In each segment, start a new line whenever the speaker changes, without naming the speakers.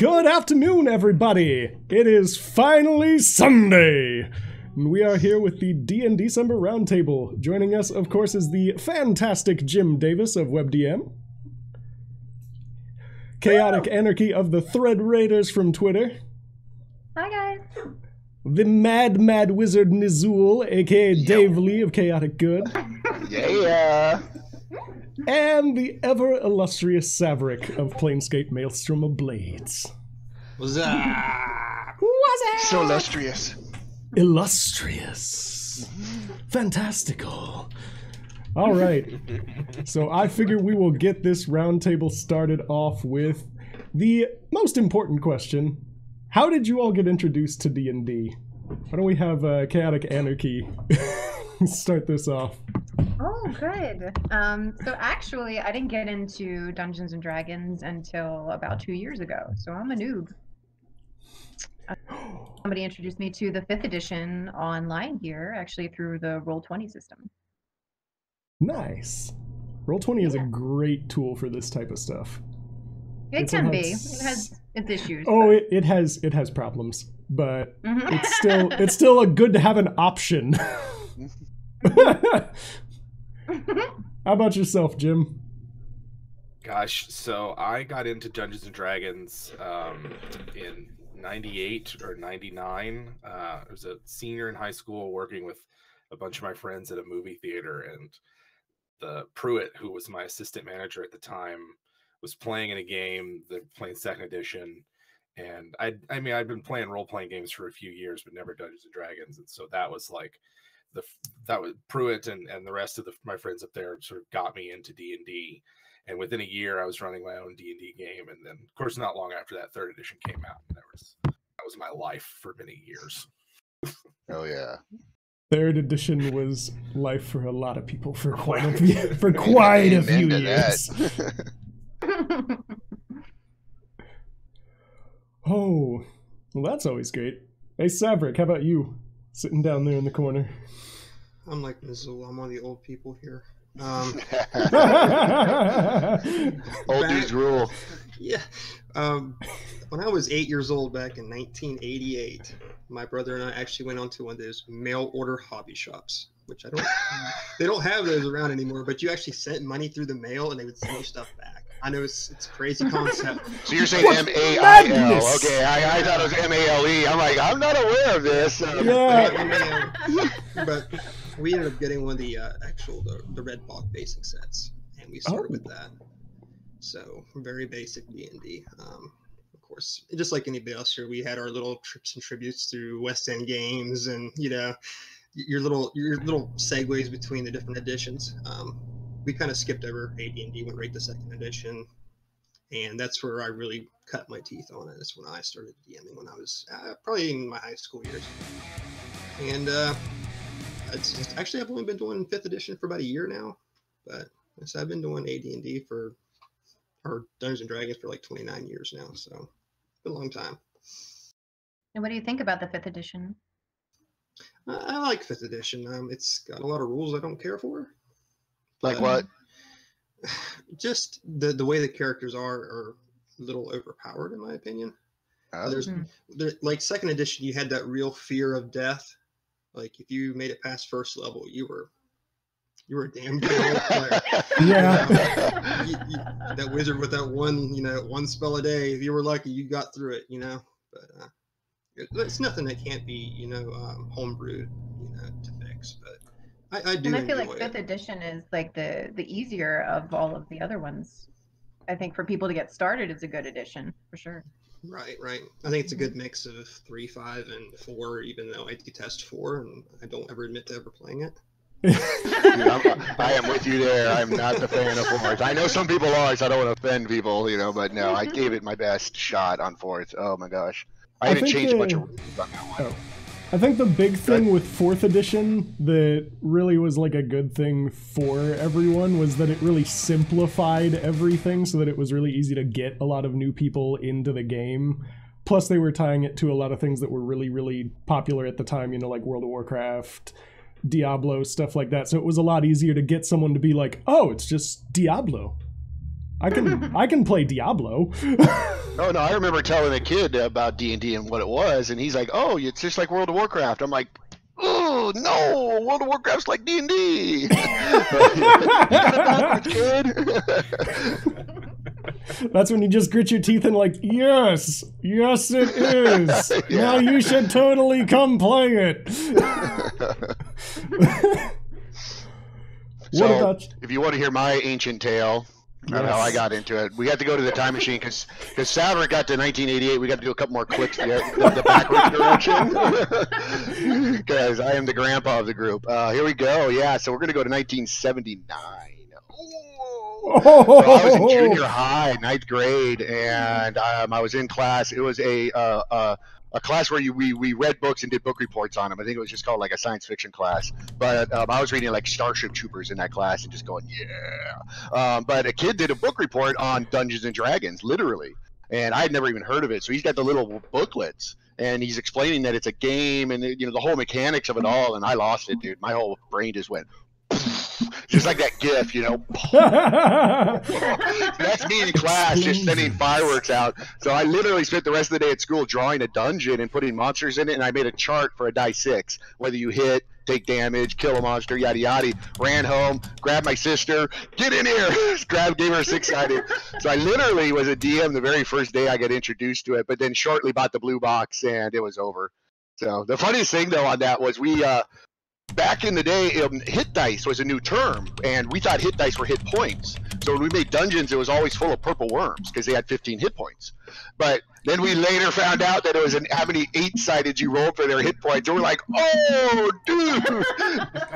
Good afternoon, everybody! It is finally Sunday! And we are here with the D&December Roundtable. Joining us, of course, is the fantastic Jim Davis of WebDM. Chaotic Anarchy of the Thread Raiders from Twitter.
Hi, guys.
The Mad Wizard Nizuul, aka Dave Lee of Chaotic Good.
Yeah.
And the ever-illustrious Saevrick of Planescape Maelstrom of Blades.
What's up?
What's it?
So illustrious.
Illustrious. Fantastical. All right. So I figure we will get this roundtable started off with the most important question. How did you all get introduced to D&D? Why don't we have Chaotic Anarchy start this off?
Oh, good. So actually, I didn't get into Dungeons and Dragons until about 2 years ago. So I'm a noob. Somebody introduced me to the 5th edition online here, actually through the Roll20 system.
Nice. Roll20 is a great tool for this type of stuff.
It can be. It has its issues.
Oh, it has problems, but it's still a good to have an option. How about yourself, Jim?
Gosh, so I got into Dungeons and Dragons in 98 or 99. I was a senior in high school working with a bunch of my friends at a movie theater, and the Pruitt, who was my assistant manager at the time, was playing in a game, they're playing 2nd edition, and I'd been playing role-playing games for a few years, but never Dungeons and Dragons, and so that was like that was Pruitt and the rest of my friends up there sort of got me into D&D, and within a year I was running my own D&D game, and then of course not long after that 3rd edition came out, and that was my life for many years.
Oh yeah.
3rd edition was life for a lot of people for quite a few years. Oh, well, that's always great. Hey, Saevrick, how about you? Sitting down there in the corner.
I'm like Nizuul. I'm one of the old people here.
Old dudes rule.
Yeah. When I was 8 years old back in 1988, my brother and I actually went on to one of those mail order hobby shops, which they don't have those around anymore, but you actually sent money through the mail and they would send you stuff back. I know it's a crazy concept.
So you're saying M-A-I-L. Okay, I thought it was M-A-L-E. I'm like, I'm not aware of this.
Yeah.
But we ended up getting one of the the Red Bog basic sets, and we started with that. So very basic D&D. Of course, just like anybody else here, we had our little trips and tributes through West End games, and your little segues between the different editions. We kind of skipped over AD&D, went right to 2nd edition, and that's where I really cut my teeth on it. That's when I started DMing, when I was probably in my high school years. And I've only been doing 5th edition for about a year now, but I've been doing AD&D or Dungeons and Dragons for like 29 years now, so it's been a long time.
And what do you think about the 5th edition?
I like 5th edition. It's got a lot of rules I don't care for.
Like what?
Just the way the characters are a little overpowered, in my opinion. Like 2nd edition, you had that real fear of death. Like if you made it past 1st level, you were a damn good role player.
Yeah.
That wizard with that one spell a day, if you were lucky, you got through it, But it's nothing that can't be, homebrewed, to fix. But I do. And I feel like
5th edition is like the easier of all of the other ones. I think for people to get started, it's a good edition for sure.
Right. I think it's a good mix of 3, 5, and 4. Even though I detest 4, and I don't ever admit to ever playing it.
Dude, I am with you there. I'm not the fan of 4s. I know some people are, so I don't want to offend people, but no, I gave it my best shot on 4s. Oh my gosh, I even changed a bunch of rules on that one.
I think the big thing with 4th edition that really was like a good thing for everyone was that it really simplified everything so that it was really easy to get a lot of new people into the game. Plus they were tying it to a lot of things that were really, really popular at the time, like World of Warcraft, Diablo, stuff like that. So it was a lot easier to get someone to be like, oh, it's just Diablo. I can play Diablo.
Oh no, I remember telling a kid about D&D and what it was, and he's like, "Oh, it's just like World of Warcraft." I'm like, "Oh no, World of Warcraft's like D&D." You got it backwards, kid.
That's when you just grit your teeth and like, yes, yes it is.
Yeah.
Now you should totally come play it.
So,
What about?
if you want to hear my ancient tale of how I got into it, we had to go to the time machine because Saevrick got to 1988. We got to do a couple more clicks to get the backwards direction because I am the grandpa of the group. Here we go. Yeah, so we're going to go to 1979. So I was in junior high, 9th grade, and I was in class. It was a class where we read books and did book reports on them. I think it was just called like a science fiction class. But I was reading like Starship Troopers in that class and just going, yeah. But a kid did a book report on Dungeons and Dragons, literally, and I had never even heard of it. So he's got the little booklets, and he's explaining that it's a game and the whole mechanics of it all. And I lost it, dude. My whole brain just went. Just like that GIF, That's me in class just sending fireworks out. So I literally spent the rest of the day at school drawing a dungeon and putting monsters in it, and I made a chart for a die 6, whether you hit, take damage, kill a monster, yada yada. Ran home, grabbed my sister, get in here, gave her a 6-sided. So I literally was a DM the very first day I got introduced to it, but then shortly bought the blue box and it was over. So the funniest thing though on that was we back in the day, hit dice was a new term, and we thought hit dice were hit points. So when we made dungeons, it was always full of purple worms because they had 15 hit points. But then we later found out that it was how many 8-sided you rolled for their hit points. And we're like, oh, dude,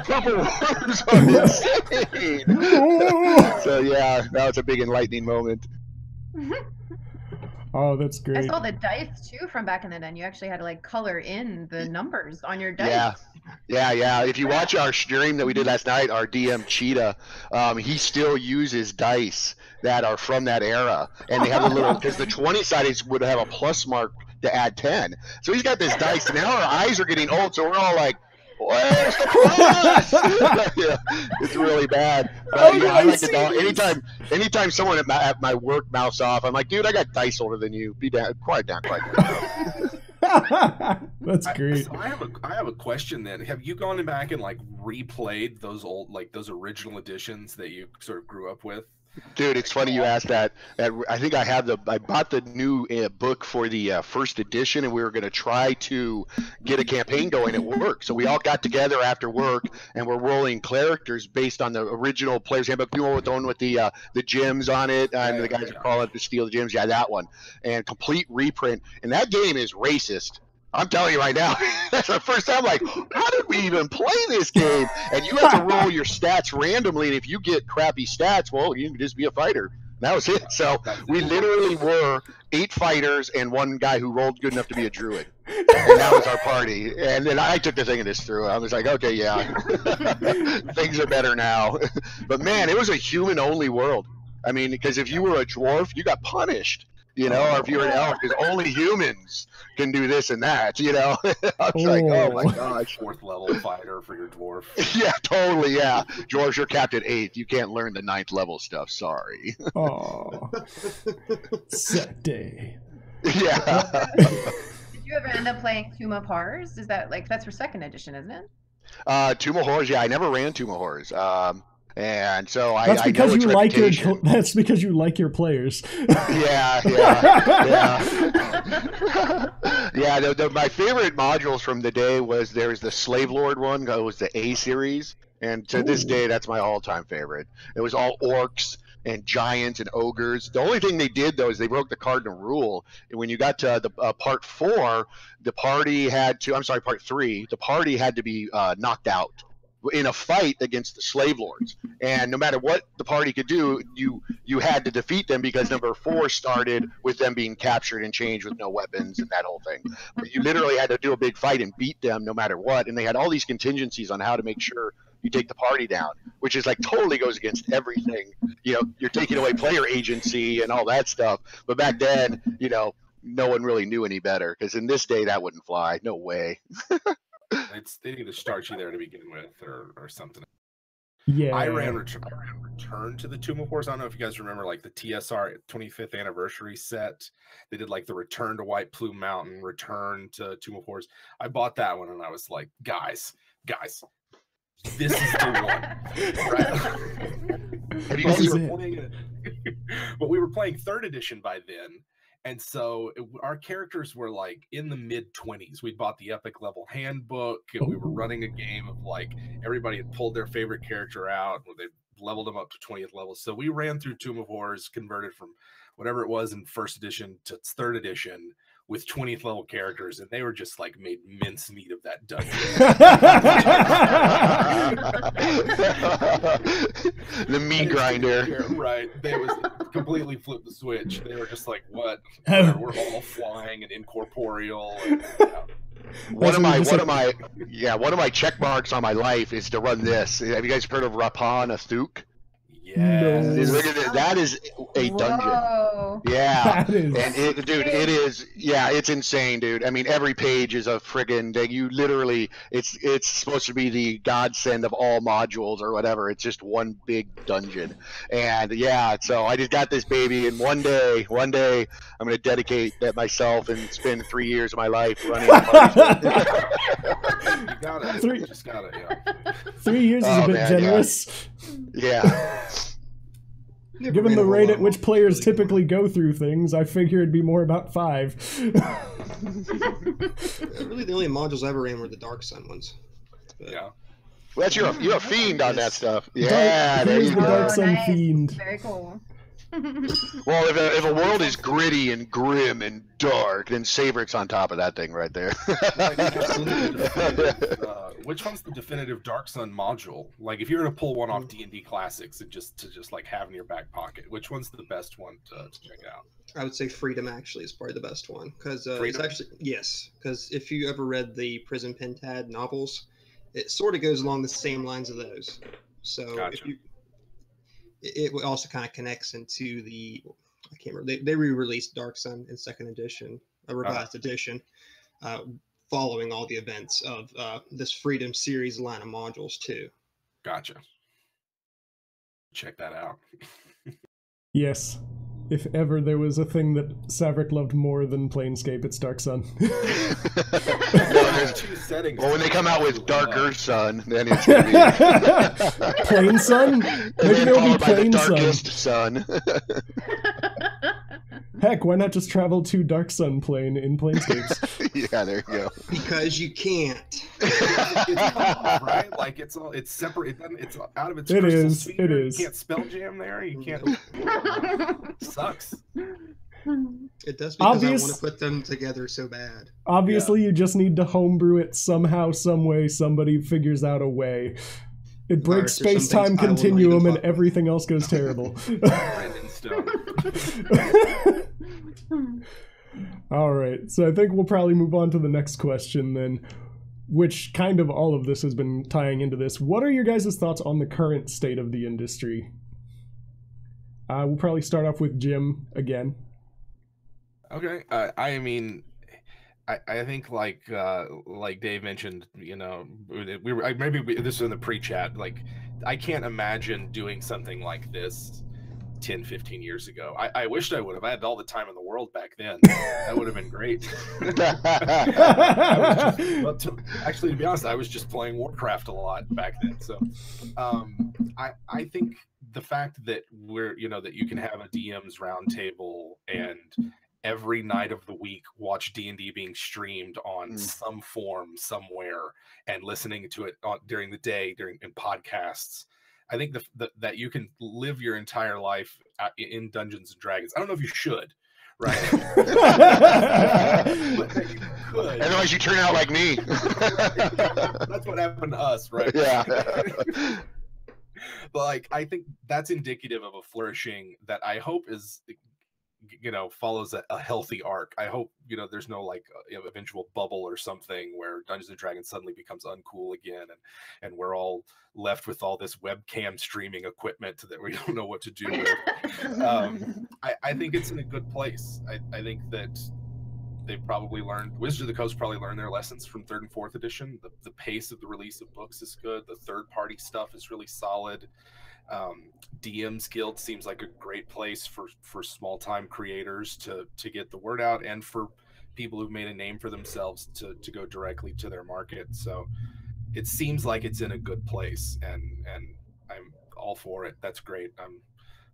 purple worms are insane. So yeah, that was a big enlightening moment.
Oh, that's great.
I saw the dice too from back in the day. You actually had to like color in the numbers on your dice.
Yeah. If you watch our stream that we did last night, our DM Cheetah, he still uses dice that are from that era, and they have a little because the 20-sided would have a plus mark to add 10. So he's got this dice, and now our eyes are getting old, so we're all like, where's the plus? Yeah, it's really bad. But yeah, I like to dog. Anytime someone at my work mouths off, I'm like, dude, I got dice older than you. Be down, quiet down.
That's great.
So I have a question then. Have you gone back and like replayed those those original editions that you sort of grew up with?
Dude, it's funny you asked that. I think I bought the new book for the first edition, and we were going to try to get a campaign going at work. So we all got together after work, and we're rolling characters based on the original Player's Handbook. You know, with the one with the gems on it, and the guys are calling it to steal the gems. Yeah, that one. And complete reprint. And that game is racist. I'm telling you right now, that's the first time, like, how did we even play this game? And you have to roll your stats randomly, and if you get crappy stats, well, you can just be a fighter. That was it. So we literally were 8 fighters and 1 guy who rolled good enough to be a druid. And that was our party. And then I took the thing of this through. I was like, okay, yeah, things are better now. But, man, it was a human-only world. I mean, because if you were a dwarf, you got punished. Or if you're an elf, because only humans can do this and that, I was like, oh my gosh.
4th level fighter for your dwarf.
Yeah, totally, yeah. Dwarves, you're capped at 8th. You can't learn the 9th level stuff, sorry.
Oh. Set day.
Yeah.
Did you ever end up playing Tomb of Horrors? Is that that's for 2nd edition, isn't it?
Tomb of Horrors, yeah, I never ran Tomb of Horrors. And so
that's because you like your. That's because you like your players.
Yeah. My favorite modules from the day was there's the Slave Lord one. It was the A series, and to this day, that's my all-time favorite. It was all orcs and giants and ogres. The only thing they did though is they broke the cardinal rule. And when you got to the part 4, the party had to. I'm sorry, part 3. The party had to be knocked out in a fight against the slave lords, and no matter what the party could do, you had to defeat them because number 4 started with them being captured and changed with no weapons and that whole thing. But you literally had to do a big fight and beat them no matter what, and they had all these contingencies on how to make sure you take the party down, which is like totally goes against everything. You're taking away player agency and all that stuff. But back then, no one really knew any better, because in this day that wouldn't fly. No way.
They need to start you there to begin with, or something.
Yeah.
I ran Return to the Tomb of Horrors. I don't know if you guys remember like the TSR 25th anniversary set. They did like the Return to White Plume Mountain, Return to Tomb of Horrors. I bought that one and I was like, guys, this is the one. Right?
Have you guys
But we were playing 3rd edition by then. And so our characters were like in the mid-20s. We bought the epic level handbook, and we were running a game of like everybody had pulled their favorite character out, and they leveled them up to 20th level. So we ran through Tomb of Horrors, converted from whatever it was in 1st edition to 3rd edition with 20th level characters, and they were just like made mincemeat of that dungeon.
The meat grinder.
Right. They was completely flipped the switch. They were just like, what? We're all flying and incorporeal. And,
One of my check marks on my life is to run this. Have you guys heard of Rapan Athuk?
Yes.
No.
That is a dungeon.
Whoa.
Yeah.
That is...
And it is, yeah, it's insane, dude. I mean, every page is a friggin' you literally, it's supposed to be the godsend of all modules or whatever. It's just one big dungeon. And yeah, so I just got this baby, and one day I'm going to dedicate that myself and spend 3 years of my life running.
You got it. You just got it, yeah.
3 years is a bit generous.
Yeah.
Given the rate at which players typically go through things, I figure it'd be more about 5.
Really, the only modules I ever ran were the Dark Sun ones. But...
Yeah.
Well, that's you're a fiend on that stuff. Yeah, there you
the
go.
Dark Sun
Nice.
fiend.
Very cool.
Well, if a world is gritty and grim and dark, then Saevrick's on top of that thing right there.
Which one's the definitive Dark Sun module? Like, if you were to pull one off D&D Classics and just like have in your back pocket, which one's the best one to check out?
I would say Freedom actually is probably the best one because it's actually because if you ever read the Prison Pentad novels, it sort of goes along the same lines of those. So
Gotcha.
it also kind of connects into the I can't remember they re-released Dark Sun in 2nd edition, a revised edition, following all the events of this Freedom series line of modules too.
Gotcha. Check that out.
Yes. If ever there was a thing that Saevrick loved more than Planescape, it's Dark Sun.
Two settings.
Well, when they come out with Darker Sun, then it's going to be...
Plain Sun? Maybe it'll be Plain
Darkest
Sun.
Sun.
Heck, why not just travel to Dark Sun plane in Planescapes?
Yeah, there you go.
Because you can't.
It's right? Like it's separate. It's out of its.
It
crystal
is.
sphere.
It is.
You can't spell jam there. You can't. Sucks.
It does because I want to put them together so bad.
Obviously, you just need to homebrew it somehow, some way. Somebody figures out a way. It breaks space-time continuum, and everything else goes terrible. All right, so I think we'll probably move on to the next question then, which kind of all of this has been tying into this. What are your guys' thoughts on the current state of the industry? We'll probably start off with Jim again.
Okay, I mean, I think like Dave mentioned, you know, maybe this is in the pre-chat. Like, I can't imagine doing something like this 10-15 years ago. I wished I would have. I had all the time in the world back then. That would have been great. Actually, to be honest, I was just playing Warcraft a lot back then. So I think the fact that that you can have a DM's roundtable and every night of the week watch D&D being streamed on some form somewhere and listening to it during the day in podcasts. I think that you can live your entire life in Dungeons and Dragons. I don't know if you should, right? But that you could.
Otherwise, you turn out like me.
That's what happened to us, right?
Yeah.
But like, I think that's indicative of a flourishing that I hope is, follows a healthy arc. I hope, there's no like eventual bubble or something where Dungeons and Dragons suddenly becomes uncool again, and we're all left with all this webcam streaming equipment that we don't know what to do with. I think it's in a good place. I think that they probably learned, Wizards of the Coast probably learned their lessons from 3rd and 4th edition. The pace of the release of books is good. The third-party stuff is really solid. DM's Guild seems like a great place for small-time creators to get the word out, and for people who've made a name for themselves to go directly to their market. So it seems like it's in a good place, and I'm all for it. That's great.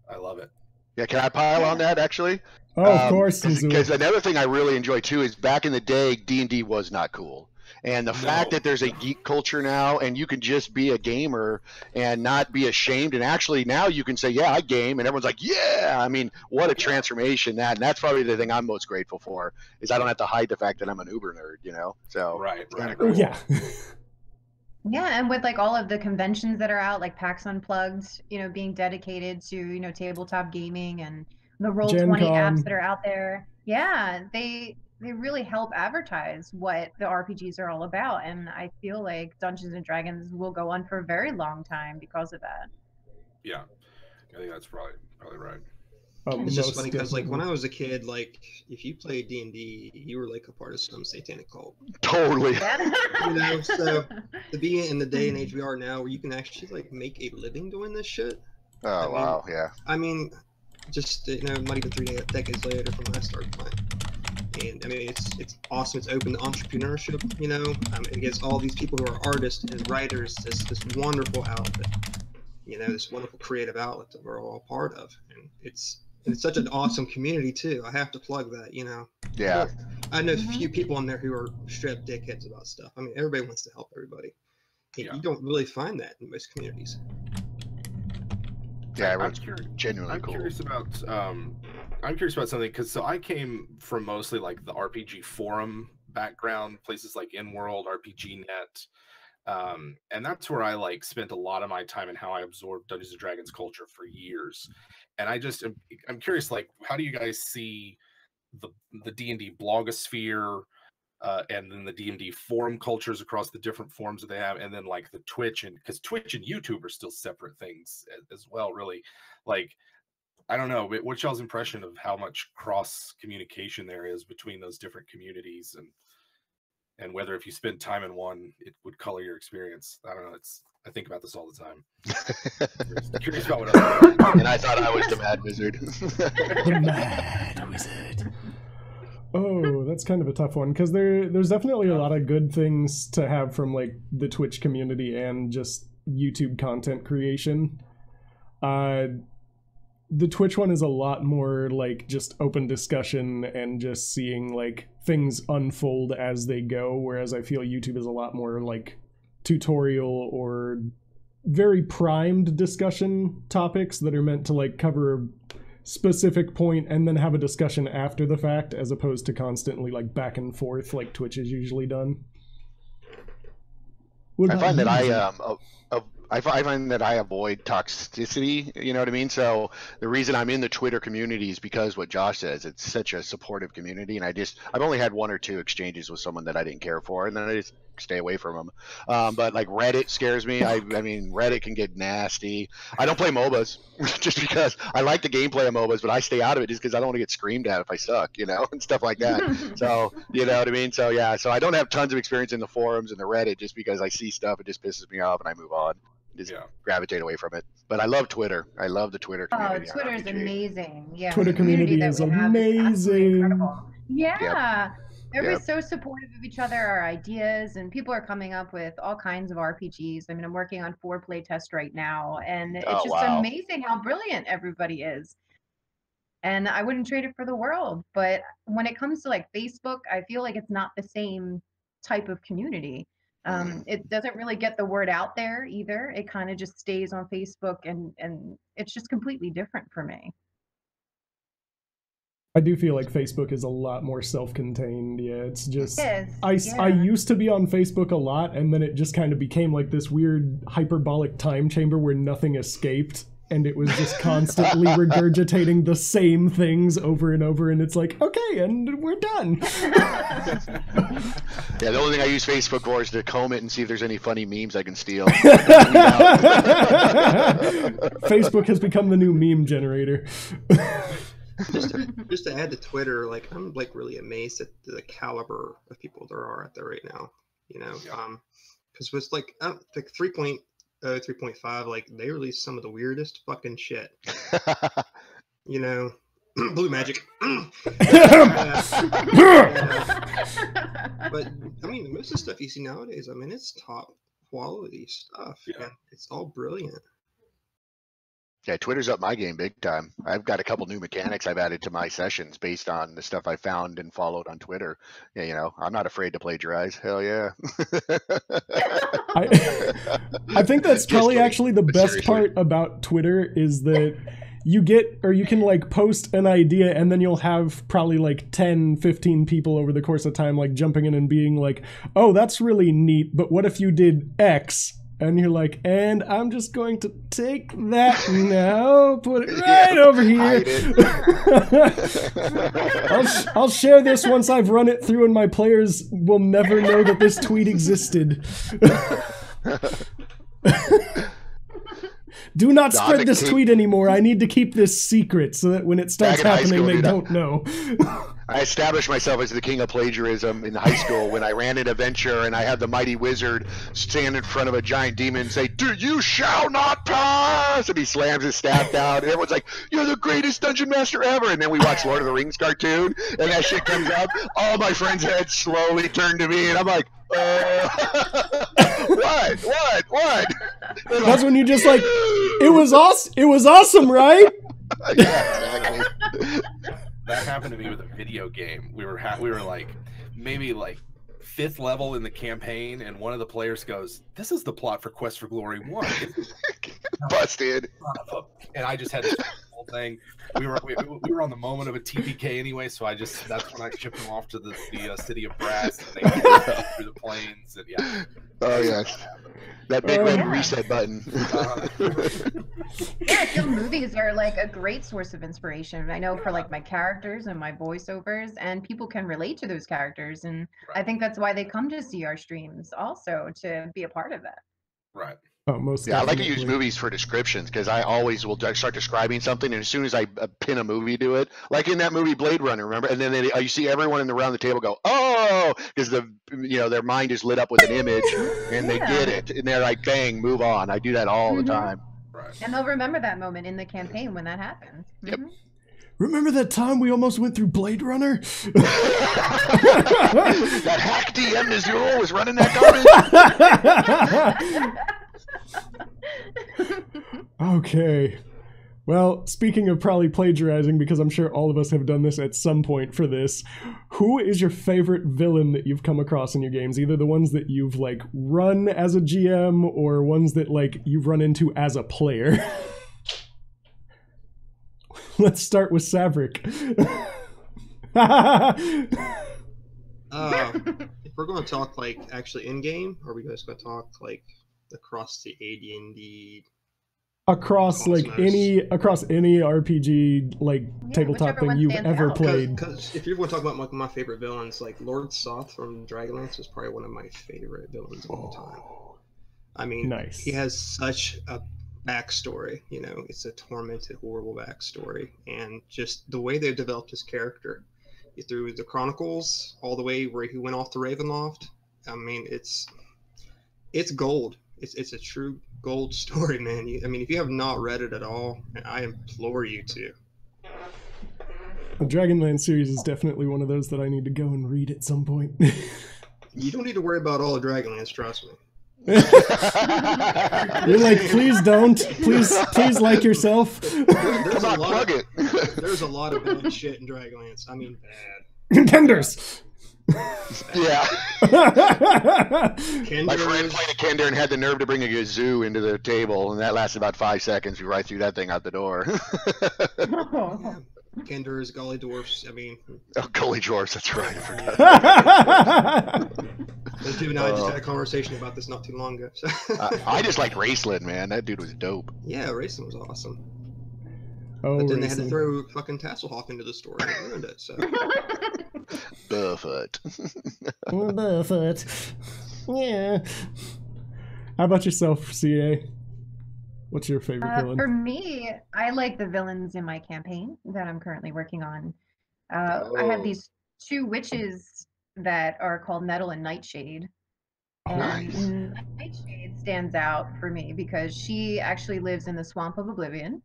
I love it.
Yeah, can I pile on that actually?
Oh, of course.
Because another thing I really enjoy too is back in the day, D&D was not cool. And the fact that there's a geek culture now, and you can just be a gamer and not be ashamed, and actually now you can say, yeah, I game, and everyone's like, yeah. I mean, what a transformation and that's probably the thing I'm most grateful for, is I don't have to hide the fact that I'm an uber nerd, you know? So
right.
Cool.
Yeah.
Yeah, and with like all of the conventions that are out, like PAX Unplugged, you know, being dedicated to, you know, tabletop gaming, and the Roll20 apps that are out there. Yeah, they really help advertise what the RPGs are all about, and I feel like Dungeons and Dragons will go on for a very long time because of that.
Yeah, I think that's probably right.
It's just funny because, like, when I was a kid, like, if you played D&D, you were like a part of some satanic cult.
Totally.
You know, so to be in the day and age we are now, where you can actually like make a living doing this shit.
Oh, wow, yeah.
I mean, just, you know, not even 3 decades later from when I started playing. And I mean, it's awesome. It's open to entrepreneurship, you know. It gives all these people who are artists and writers this wonderful outlet, you know, this wonderful creative outlet that we're all a part of. And it's such an awesome community too. I have to plug that, you know.
Yeah.
I know a few people in there who are straight dickheads about stuff. I mean, everybody wants to help everybody. Yeah. You don't really find that in most communities.
Yeah, everyone's genuinely cool.
I'm curious about something, because so I came from mostly like the RPG forum background, places like InWorld, RPG Net, and that's where I like spent a lot of my time and how I absorbed Dungeons and Dragons culture for years. And I'm curious, like, how do you guys see the D&D blogosphere, and then the D&D forum cultures across the different forums that they have, and then like the Twitch, and because Twitch and YouTube are still separate things as well, really. Like, I don't know, what's y'all's impression of how much cross communication there is between those different communities, and whether if you spend time in one, it would color your experience? I don't know. I think about this all the time. Curious about what other
and I thought I was the Mad Wizard.
The Mad Wizard. Oh, that's kind of a tough one, because there's definitely a lot of good things to have from like the Twitch community and just YouTube content creation. The Twitch one is a lot more like just open discussion and just seeing like things unfold as they go, whereas I feel YouTube is a lot more like tutorial or very primed discussion topics that are meant to like cover a specific point and then have a discussion after the fact, as opposed to constantly like back and forth like Twitch is usually done.
I find that I find that I avoid toxicity, you know what I mean? So the reason I'm in the Twitter community is because what Josh says, it's such a supportive community, and I've only had 1 or 2 exchanges with someone that I didn't care for, and then I just stay away from them. But like Reddit scares me. I mean, Reddit can get nasty. I don't play MOBAs just because I like the gameplay of MOBAs, but I stay out of it just because I don't want to get screamed at if I suck, you know, and stuff like that. So, you know what I mean? So yeah, so I don't have tons of experience in the forums and the Reddit just because I see stuff, it just pisses me off and I move on. Just gravitate away from it. But I love Twitter. I love the Twitter community.
Oh, Twitter is amazing. Yeah,
Twitter community is amazing.
Yeah. Everybody's so supportive of each other, our ideas, and people are coming up with all kinds of RPGs. I mean, I'm working on 4 playtest right now, and it's just amazing how brilliant everybody is. And I wouldn't trade it for the world. But when it comes to like Facebook, I feel like it's not the same type of community. It doesn't really get the word out there either. It kind of just stays on Facebook, and it's just completely different for me.
I do feel like Facebook is a lot more self-contained. Yeah, it's just I used to be on Facebook a lot, and then it just kind of became like this weird hyperbolic time chamber where nothing escaped, and it was just constantly regurgitating the same things over and over, and it's like, okay, and we're done.
Yeah, the only thing I use Facebook for is to comb it and see if there's any funny memes I can steal.
Facebook has become the new meme generator.
just to add to Twitter, like I'm like really amazed at the caliber of people there are out there right now. You know, because with like 3.0, 3.5, like they released some of the weirdest fucking shit. You know, blue magic. But I mean, most of the stuff you see nowadays, I mean, it's top quality stuff. Yeah, it's all brilliant.
Yeah, Twitter's up my game big time. I've got a couple new mechanics I've added to my sessions based on the stuff I found and followed on Twitter. Yeah, you know, I'm not afraid to plagiarize. Hell yeah.
I think that's probably actually the best part about Twitter is that you can like post an idea and then you'll have probably like 10, 15 people over the course of time like jumping in and being like, oh, that's really neat, but what if you did X? And you're like, and I'm just going to take that now, put it right over here. I'll share this once I've run it through and my players will never know that this tweet existed. Do not spread this tweet anymore. I need to keep this secret so that when it starts happening, they don't know.
I established myself as the king of plagiarism in high school when I ran an adventure and I had the mighty wizard stand in front of a giant demon and say, "You shall not pass!" And he slams his staff down and everyone's like, "You're the greatest dungeon master ever!" And then we watch Lord of the Rings cartoon and that shit comes up. All my friends' heads slowly turn to me and I'm like, what?
That's when you just like, it was awesome, right?
Yeah, exactly.
That happened to me with a video game. We were like maybe like 5th level in the campaign, and one of the players goes, "This is the plot for Quest for Glory 1."
Busted.
And I just had this whole thing. We were on the moment of a TPK anyway, so that's when I shipped them off to the city of Brass, and they through the plains, and yeah.
Oh yes. That big red reset button.
Yeah, film movies are like a great source of inspiration. I know for like my characters and my voiceovers, and people can relate to those characters, and I think that's why they come to see our streams also, to be a part of that.
Right.
Oh, most
I like to use movies for descriptions because I always will start describing something, and as soon as I pin a movie to it, like in that movie Blade Runner, remember? And then you see everyone around the table go, "Oh," because their mind is lit up with an image, and they get it, and they're like, "Bang, move on." I do that all the time.
Right.
And they'll remember that moment in the campaign when that happens.
Yep.
Remember that time we almost went through Blade Runner?
That hack DM Nizuul was running that garbage.
Okay. Well, speaking of probably plagiarizing, because I'm sure all of us have done this at some point for this, who is your favorite villain that you've come across in your games? Either the ones that you've like run as a GM or ones that like you've run into as a player. Let's start with Saevrick.
If we're going to talk like actually in game, or are we guys going to talk like across the AD&D? Across
any RPG like tabletop thing you've ever played.
Because if you're going to talk about my favorite villains, like Lord Soth from Dragonlance is probably one of my favorite villains of all time. I mean, he has such a backstory. You know, it's a tormented, horrible backstory, and just the way they developed his character through the Chronicles, all the way where he went off to Ravenloft. I mean, it's gold. It's a true gold story, man. I mean, if you have not read it at all, I implore you to.
The Dragonlance series is definitely one of those that I need to go and read at some point.
You don't need to worry about all of Dragonlance, trust me.
You're like, please don't. Please like yourself.
There's a lot of bad shit in Dragonlance. I mean, bad.
Contenders.
Yeah. My friend played a Kender and had the nerve to bring a Gazoo into the table, and that lasted about 5 seconds. We right through that thing out the door.
Kenders, Gully Dwarfs, I mean...
Oh, Gully Dwarfs, that's right, I forgot.
Those two and I just had a conversation about this not too long ago. So.
I just liked Raceland, man. That dude was dope.
Yeah, Raceland was awesome.
Oh,
but then they had to throw fucking Tasselhoff into the story and ruined it, so...
Buffett.
Buffett. Yeah. How about yourself, CA? What's your favorite villain?
For me, I like the villains in my campaign that I'm currently working on. I have these 2 witches that are called Nettle and Nightshade. And Nightshade stands out for me because she actually lives in the Swamp of Oblivion.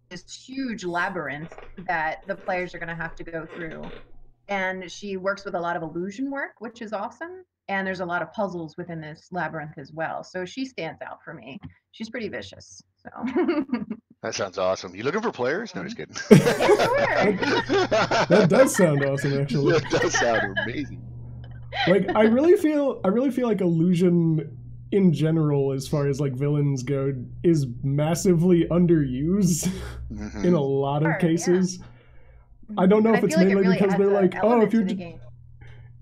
This huge labyrinth that the players are going to have to go through. And she works with a lot of illusion work, which is awesome. And there's a lot of puzzles within this labyrinth as well. So she stands out for me. She's pretty vicious. So
that sounds awesome. You looking for players? No, just kidding.
That does sound awesome, actually.
That does sound amazing.
Like I really feel like illusion in general, as far as like villains go, is massively underused in a lot of cases. Yeah. I don't know if it's mainly really because they're like, oh, if you're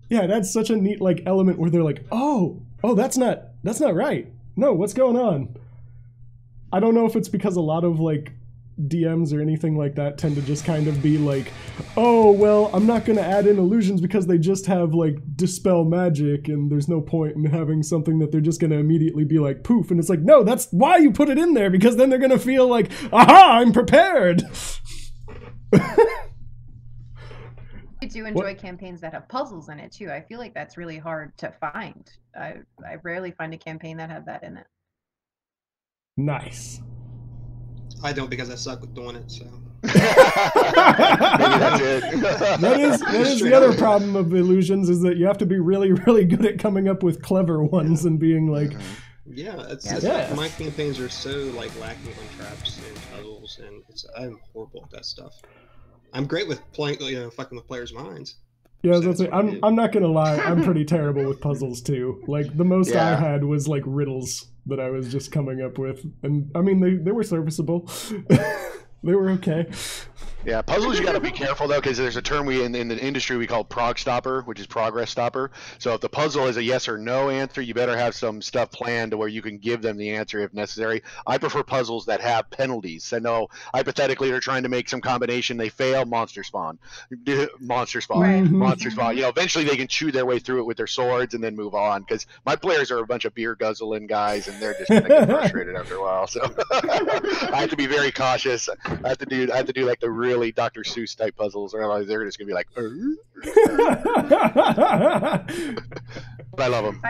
yeah, that's such a neat like element where they're like, oh, that's not right. No, what's going on? I don't know if it's because a lot of like DMs or anything like that tend to just kind of be like, oh, well, I'm not going to add in illusions because they just have like dispel magic and there's no point in having something that they're just going to immediately be like poof. And it's like, no, that's why you put it in there, because then they're going to feel like, aha, I'm prepared.
I do enjoy campaigns that have puzzles in it too. I feel like that's really hard to find. I rarely find a campaign that has that in it.
Nice.
I don't, because I suck with doing it, so.
Maybe that's it.
that is the other problem of illusions, is that you have to be really, really good at coming up with clever ones and being like...
Yeah, it's my campaigns are so like lacking on traps and puzzles, and I'm horrible at that stuff. I'm great with playing, fucking with players' minds.
Yeah, so I'm not gonna lie, I'm pretty terrible with puzzles too. Like the most I had was like riddles that I was just coming up with, and I mean they were serviceable. They were okay.
Yeah, puzzles you got to be careful though, because there's a term in the industry we call prog stopper, which is progress stopper. So if the puzzle is a yes or no answer, you better have some stuff planned to where you can give them the answer if necessary. I prefer puzzles that have penalties. I know hypothetically they're trying to make some combination, they fail, monster spawn. Monster spawn. Eventually they can chew their way through it with their swords and then move on, because my players are a bunch of beer guzzling guys and they're just gonna get frustrated after a while. So I have to be very cautious. I have to do like the really Dr. Seuss type puzzles, or otherwise they're just gonna be like, but I love them.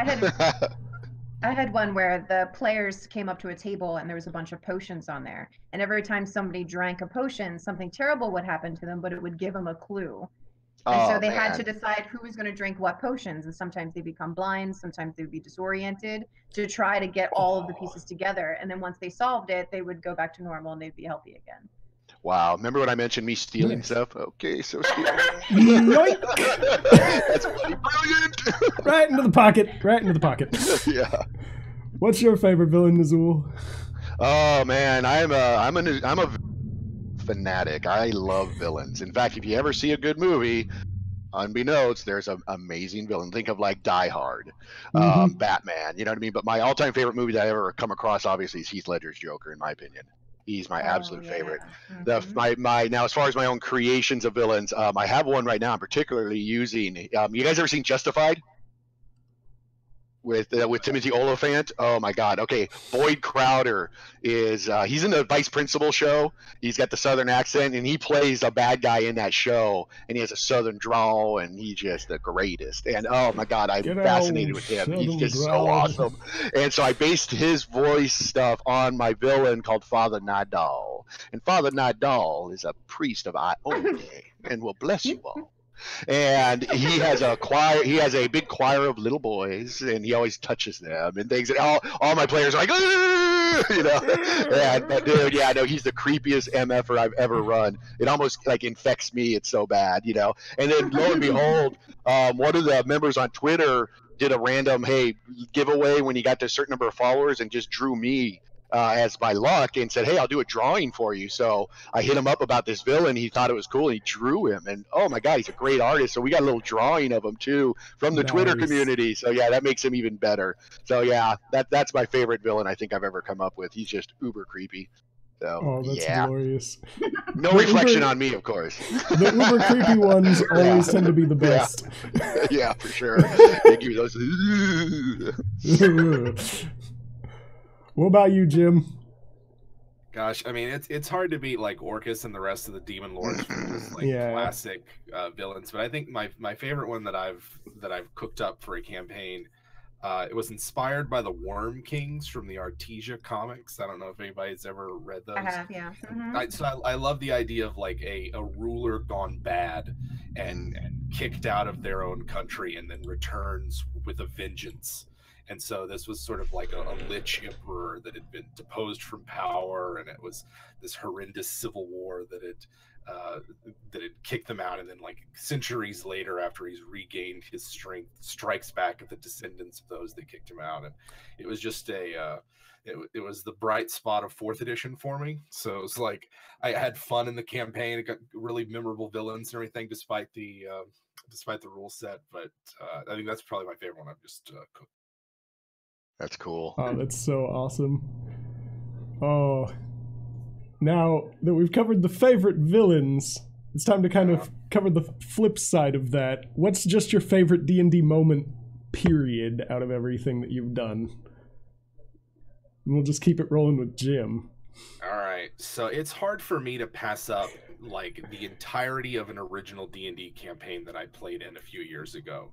I had one where the players came up to a table and there was a bunch of potions on there, and every time somebody drank a potion, something terrible would happen to them, but it would give them a clue. And so they had to decide who was going to drink what potions, and sometimes they become blind, sometimes they would be disoriented, to try to get all of the pieces together. And then once they solved it, they would go back to normal and they'd be healthy again.
Wow, remember when I mentioned me stealing stuff? Okay, so stealing. That's brilliant.
Right into the pocket.
Yeah.
What's your favorite villain, Nizuul?
Oh man, I'm a fanatic. I love villains. In fact, if you ever see a good movie, unbeknownst, there's an amazing villain. Think of like Die Hard, Batman. You know what I mean? But my all-time favorite movie that I ever come across, obviously, is Heath Ledger's Joker. In my opinion, he's my absolute favorite. Now, as far as my own creations of villains, I have one right now. I'm particularly using. You guys ever seen Justified? With Timothy Oliphant? Oh my God. Okay, Boyd Crowder is he's in the Vice Principal show. He's got the Southern accent, and he plays a bad guy in that show, and he has a Southern drawl, and he's just the greatest. And oh my God, I'm fascinated with him. He's just so awesome. And so I based his voice stuff on my villain called Father Nadal, and Father Nadal is a priest of Ione and will bless you all. And he has a choir. He has a big choir of little boys, and he always touches them and things. And all my players are like, you know. And dude, yeah, no, he's the creepiest MFer I've ever run. It almost like infects me. It's so bad, you know. And then lo and behold, one of the members on Twitter did a random giveaway when he got to a certain number of followers, and just drew me as my luck, and said, hey, I'll do a drawing for you. So I hit him up about this villain. He thought it was cool, and he drew him, and oh my God, he's a great artist. So we got a little drawing of him too from the Twitter community. So yeah, that makes him even better. So yeah, that's my favorite villain I think I've ever come up with. He's just uber creepy. So
that's glorious.
No reflection on me, of course.
The uber creepy ones always tend to be the best.
Yeah, for sure. They give you those.
What about you, Jim?
Gosh, I mean, it's hard to beat like Orcus and the rest of the Demon Lords from just like classic villains. But I think my favorite one that I've cooked up for a campaign, it was inspired by the Worm Kings from the Artesia comics. I don't know if anybody's ever read those.
I have, yeah.
I love the idea of like a ruler gone bad and kicked out of their own country and then returns with a vengeance. And so this was sort of like a lich emperor that had been deposed from power, and it was this horrendous civil war that had kicked them out, and then like centuries later, after he's regained his strength, strikes back at the descendants of those that kicked him out. And it was just it was the bright spot of 4th edition for me. So it was like I had fun in the campaign. It got really memorable villains and everything, despite the rule set. But I think that's probably my favorite one I've just cooked.
That's cool.
Oh, that's so awesome. Oh, now that we've covered the favorite villains, it's time to kind of cover the flip side of that. What's just your favorite D&D moment, period, out of everything that you've done? And we'll just keep it rolling with Jim.
All right. So it's hard for me to pass up like the entirety of an original D&D campaign that I played in a few years ago.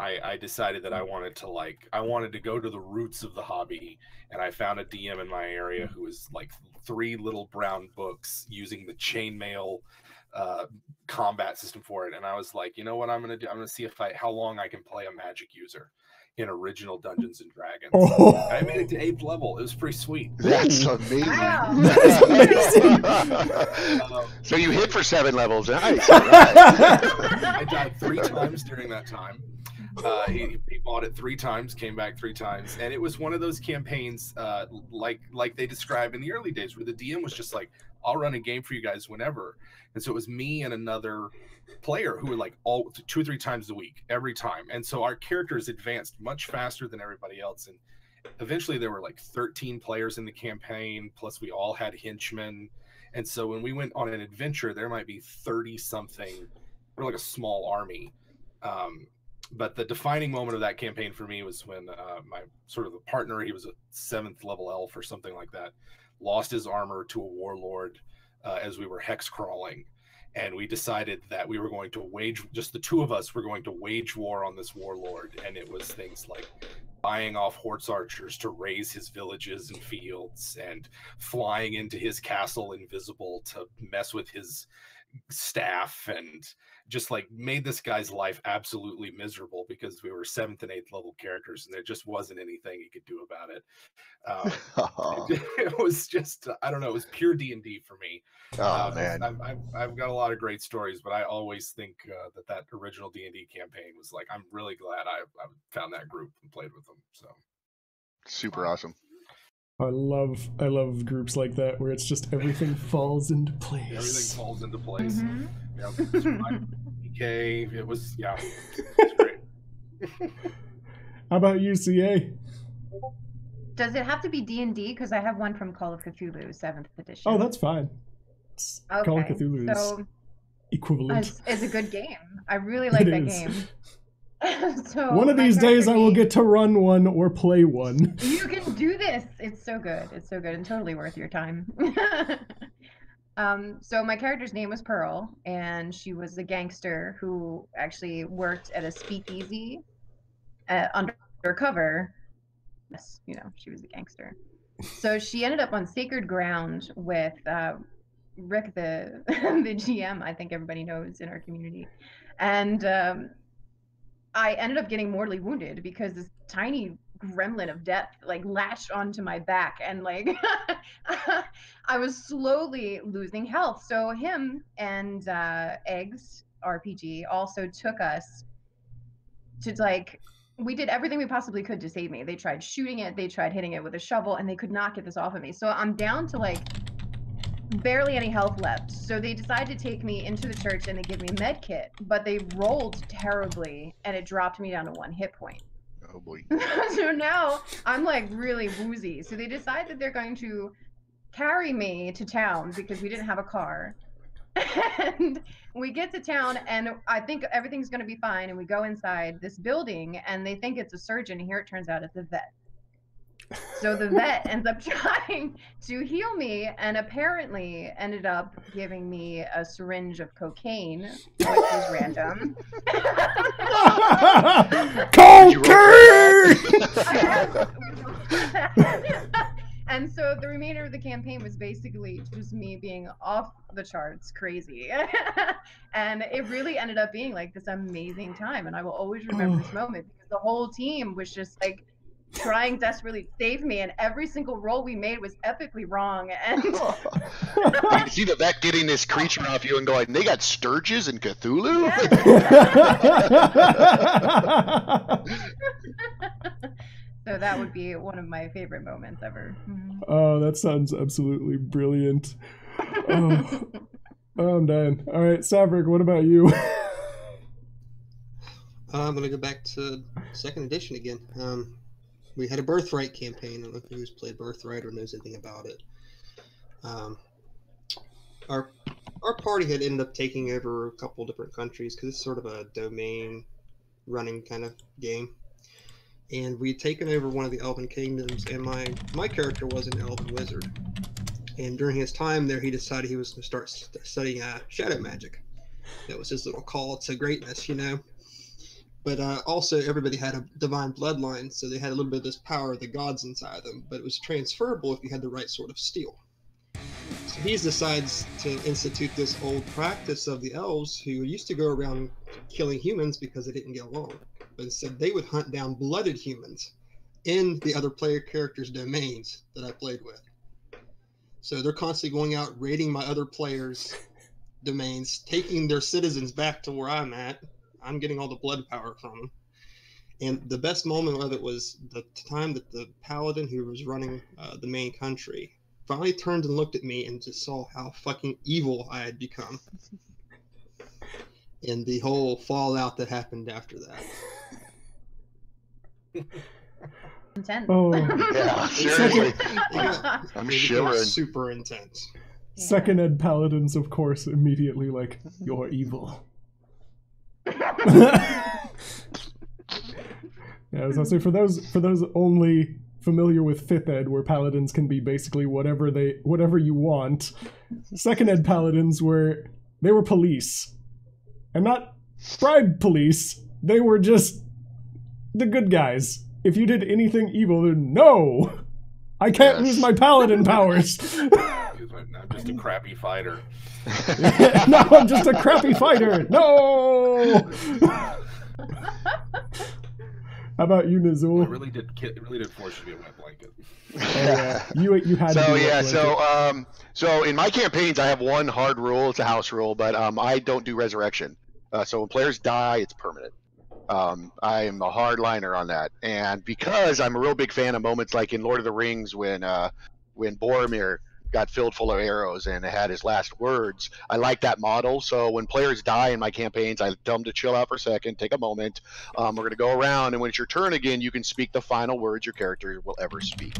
I decided that I wanted to go to the roots of the hobby, and I found a DM in my area who was like 3 little brown books using the chainmail combat system for it. And I was like, you know what I'm going to do? I'm going to see how long I can play a magic user in original Dungeons and Dragons.
Oh.
I made it to 8th level. It was pretty sweet.
That's amazing.
Wow.
That's amazing.
So you hit for 7 levels. Nice. All right.
I died 3 times during that time. He bought it 3 times, came back 3 times, and it was one of those campaigns like they described in the early days, where the DM was just like, I'll run a game for you guys whenever. And so it was me and another player who were like 2 or 3 times a week, every time. And so our characters advanced much faster than everybody else. And eventually there were like 13 players in the campaign, plus we all had henchmen. And so when we went on an adventure, there might be 30 something. We're like a small army. But the defining moment of that campaign for me was when my sort of the partner, he was a 7th level elf or something like that, lost his armor to a warlord as we were hex crawling. And we decided that we were going to just the 2 of us were going to wage war on this warlord. And it was things like buying off horse archers to raise his villages and fields, and flying into his castle invisible to mess with his staff, and just like made this guy's life absolutely miserable because we were 7th and 8th level characters and there just wasn't anything he could do about it. It was just, I don't know, it was pure D&D for me.
Man,
I've got a lot of great stories, but I always think that original D&D campaign was like, I'm really glad I found that group and played with them. So
super awesome.
I love groups like that where it's just everything falls into place.
Everything falls into place.
Mm-hmm.
PK, it was great.
How about you, CA?
Does it have to be D&D? Because I have one from Call of Cthulhu, 7th edition.
Oh, that's fine.
Okay.
Call of Cthulhu is equivalent.
It's a good game. I really like that game. So
one of these days I will get to run one or play one.
You can do this. It's so good. It's so good and totally worth your time. So my character's name was Pearl, and she was a gangster who actually worked at a speakeasy undercover. Yes, she was a gangster. So she ended up on sacred ground with Rick, the GM, I think everybody knows in our community. And I ended up getting mortally wounded because this tiny gremlin of death like latched onto my back, and like I was slowly losing health. So him and Eggs RPG also took us to we did everything we possibly could to save me. They tried shooting it, they tried hitting it with a shovel, and they could not get this off of me. So I'm down to barely any health left. So they decided to take me into the church and they give me a med kit, but they rolled terribly and it dropped me down to 1 hit point.
Oh boy.
So now I'm really woozy. So they decide that they're going to carry me to town because we didn't have a car. And we get to town and I think everything's going to be fine. And we go inside this building and they think it's a surgeon. And here it turns out it's a vet. So the vet ends up trying to heal me and apparently ended up giving me a syringe of cocaine, which was random.
Cocaine!
And so the remainder of the campaign was basically just me being off the charts crazy. And it really ended up being like this amazing time. And I will always remember this moment because the whole team was just like trying desperately to save me, and every single roll we made was epically wrong. And
you can see the vet getting this creature off you and going, they got Sturges and Cthulhu?
Yeah. So that would be one of my favorite moments ever.
Oh, that sounds absolutely brilliant. Oh, I'm dying. All right, Saevrick, what about you?
I'm going to go back to 2nd edition again. We had a Birthright campaign. I don't know who's played Birthright or knows anything about it. Our party had ended up taking over a couple different countries because it's sort of a domain running kind of game. And we'd taken over one of the Elven Kingdoms, and my character was an Elven Wizard. And during his time there, he decided he was going to start studying shadow magic. That was his little call to greatness, you know. But also, everybody had a divine bloodline, so they had a little bit of this power of the gods inside them, but it was transferable if you had the right sort of steel. So he decides to institute this old practice of the elves who used to go around killing humans because they didn't get along. But instead, they would hunt down blooded humans in the other player characters' domains that I played with. So they're constantly going out, raiding my other players' domains, taking their citizens back to where I'm at. I'm getting all the blood power from them. And the best moment of it was the time that the paladin who was running the main country finally turned and looked at me and just saw how fucking evil I had become. And the whole fallout that happened after that.
Intense.
Oh,
Yeah, seriously. I'm shivering.
Super intense.
Second ed paladins, of course, immediately like, you're evil. Yeah, I was gonna say, for those only familiar with 5th ed, where paladins can be basically whatever you want, 2nd ed paladins were police. And not bribe police, they were just the good guys. If you did anything evil, then no! I can't lose my paladin powers!
I'm just a crappy fighter.
No, I'm just a crappy fighter! No! How about you, Nizuul?
It really did force you to be a wet blanket.
Yeah. You had to be a wet blanket.
So in my campaigns, I have one hard rule. It's a house rule, but I don't do resurrection. So when players die, it's permanent. I am a hardliner on that, and because I'm a real big fan of moments like in Lord of the Rings when Boromir got filled full of arrows and had his last words, I like that model. So when players die in my campaigns, I tell them to chill out for a second, take a moment. We're going to go around, and when it's your turn again, you can speak the final words your character will ever speak.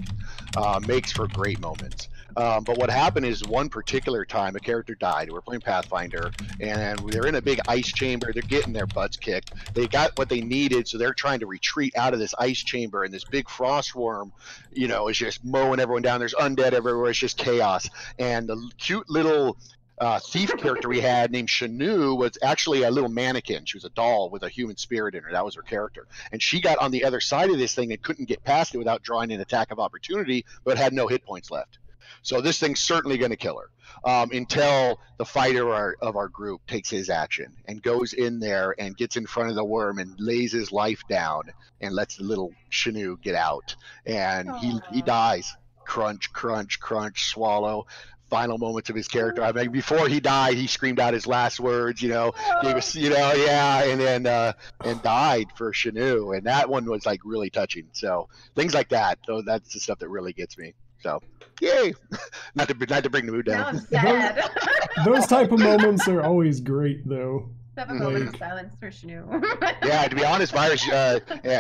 Makes for great moments. But what happened is one particular time a character died. We're playing Pathfinder, and they're in a big ice chamber. They're getting their butts kicked. They got what they needed, so they're trying to retreat out of this ice chamber, and this big frost worm, is just mowing everyone down. There's undead everywhere. It's just chaos. And the cute little thief character we had named Shanu was actually a little mannequin. She was a doll with a human spirit in her. That was her character. And she got on the other side of this thing and couldn't get past it without drawing an attack of opportunity, but had no hit points left. So this thing's certainly going to kill her until the fighter of our group takes his action and goes in there and gets in front of the worm and lays his life down and lets the little Shanu get out. And he dies. Crunch, crunch, crunch, swallow. Final moments of his character. I mean, before he died, he screamed out his last words, gave us, and then and died for Shanu. And that one was like really touching. So things like that. So that's the stuff that really gets me. So, yay! not to bring the mood down.
Sounds sad.
Those type of moments are always great, though.
Have a moment of silence for Shanu.
Yeah, to be honest, Virus,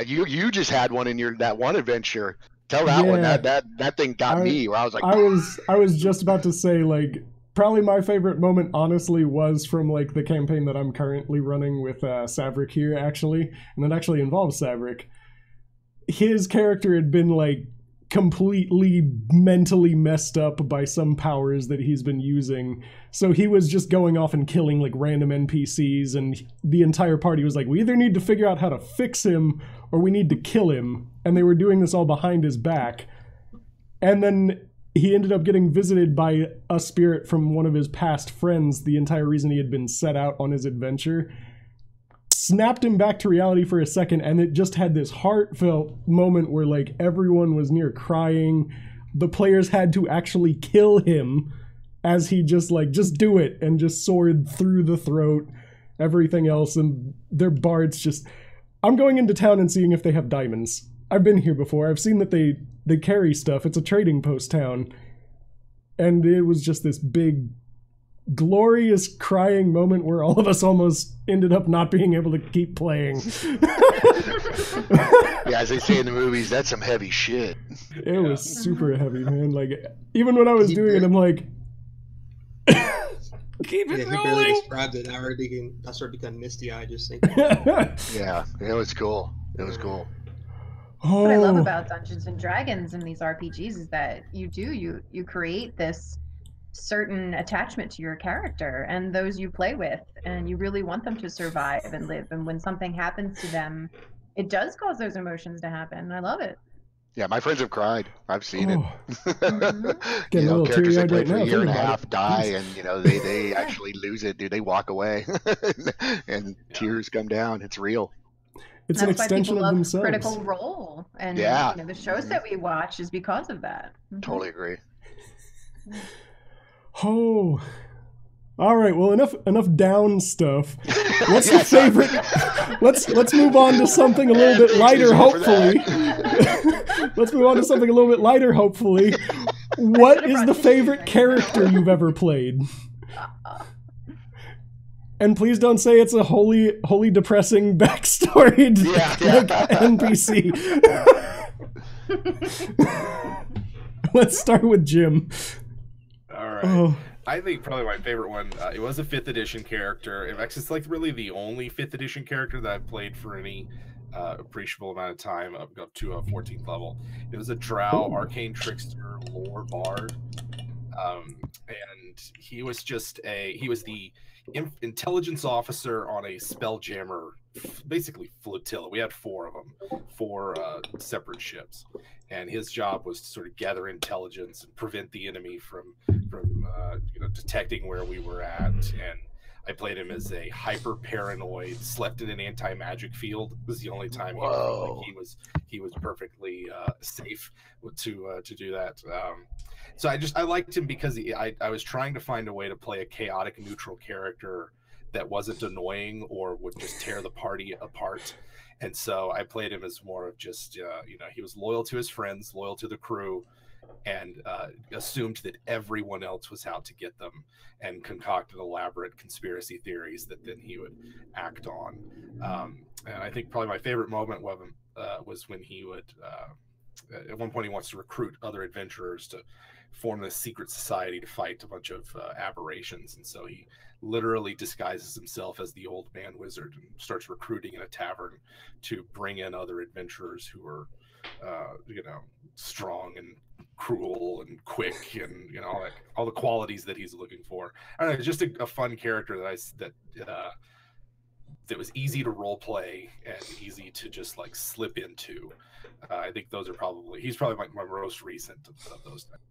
you just had one in that one adventure. Tell that one. That thing got me. Where I was like,
I was just about to say, like, probably my favorite moment, honestly, was from like the campaign that I'm currently running with Saevrick here, actually, and it actually involves Saevrick. His character had been like completely mentally messed up by some powers that he's been using. So he was just going off and killing like random NPCs, and the entire party was like, we either need to figure out how to fix him or we need to kill him. And they were doing this all behind his back. And then he ended up getting visited by a spirit from one of his past friends, the entire reason he had been set out on his adventure. Snapped him back to reality for a second, and it just had this heartfelt moment where like everyone was near crying. The players had to actually kill him as he just do it, and just soared through the throat, everything else, and their bards just... I'm going into town and seeing if they have diamonds. I've been here before. I've seen that they carry stuff. It's a trading post town. And it was just this big, glorious crying moment where all of us almost ended up not being able to keep playing.
Yeah, as they say in the movies, that's some heavy shit.
It was super heavy, man. Like, even when I was doing it, I'm like, keep it rolling.
He barely described it. I started becoming misty-eyed just thinking.
Yeah, it was cool. It was cool.
Oh.
What I love about Dungeons and Dragons and these RPGs is that you create this certain attachment to your character and those you play with, and you really want them to survive and live. And when something happens to them, it does cause those emotions to happen. I love it.
Yeah, my friends have cried. I've seen it.
Getting a little
characters they
teary-eyed
played
right
for
now.
a year and a half
It.
die, and they actually lose it, dude. They walk away, and tears come down. It's real.
It's an extension of themselves.
Critical Role, and the shows that we watch is because of that.
Totally agree.
Oh, all right. Well, enough down stuff. What's the favorite? Let's move on to something a little bit lighter. Hopefully, let's move on to something a little bit lighter. Hopefully, what is the favorite character you've ever played? And please don't say it's a wholly depressing backstory NPC. Let's start with Jim.
All right. I think probably my favorite one, it was a 5th edition character. In fact, it's like really the only 5th edition character that I've played for any appreciable amount of time, up to a 14th level. It was a Drow Arcane Trickster Lore Bard. And he was the intelligence officer on a Spelljammer, basically flotilla. We had 4 of them, 4 separate ships, and his job was to sort of gather intelligence and prevent the enemy from detecting where we were at. And I played him as a hyper paranoid, slept in an anti-magic field. It was the only time he was perfectly safe to do that. So I liked him because I was trying to find a way to play a chaotic neutral character that wasn't annoying or would just tear the party apart. And so I played him as more of just, he was loyal to his friends, loyal to the crew, and assumed that everyone else was out to get them, and concocted elaborate conspiracy theories that then he would act on. And I think probably my favorite moment was when he would, at one point he wants to recruit other adventurers to form this secret society to fight a bunch of aberrations. And so he literally disguises himself as the old man wizard and starts recruiting in a tavern to bring in other adventurers who are, strong and cruel and quick and, all the qualities that he's looking for. I don't know, just a fun character that was easy to role play and easy to just like slip into. I think he's probably my most recent of those things.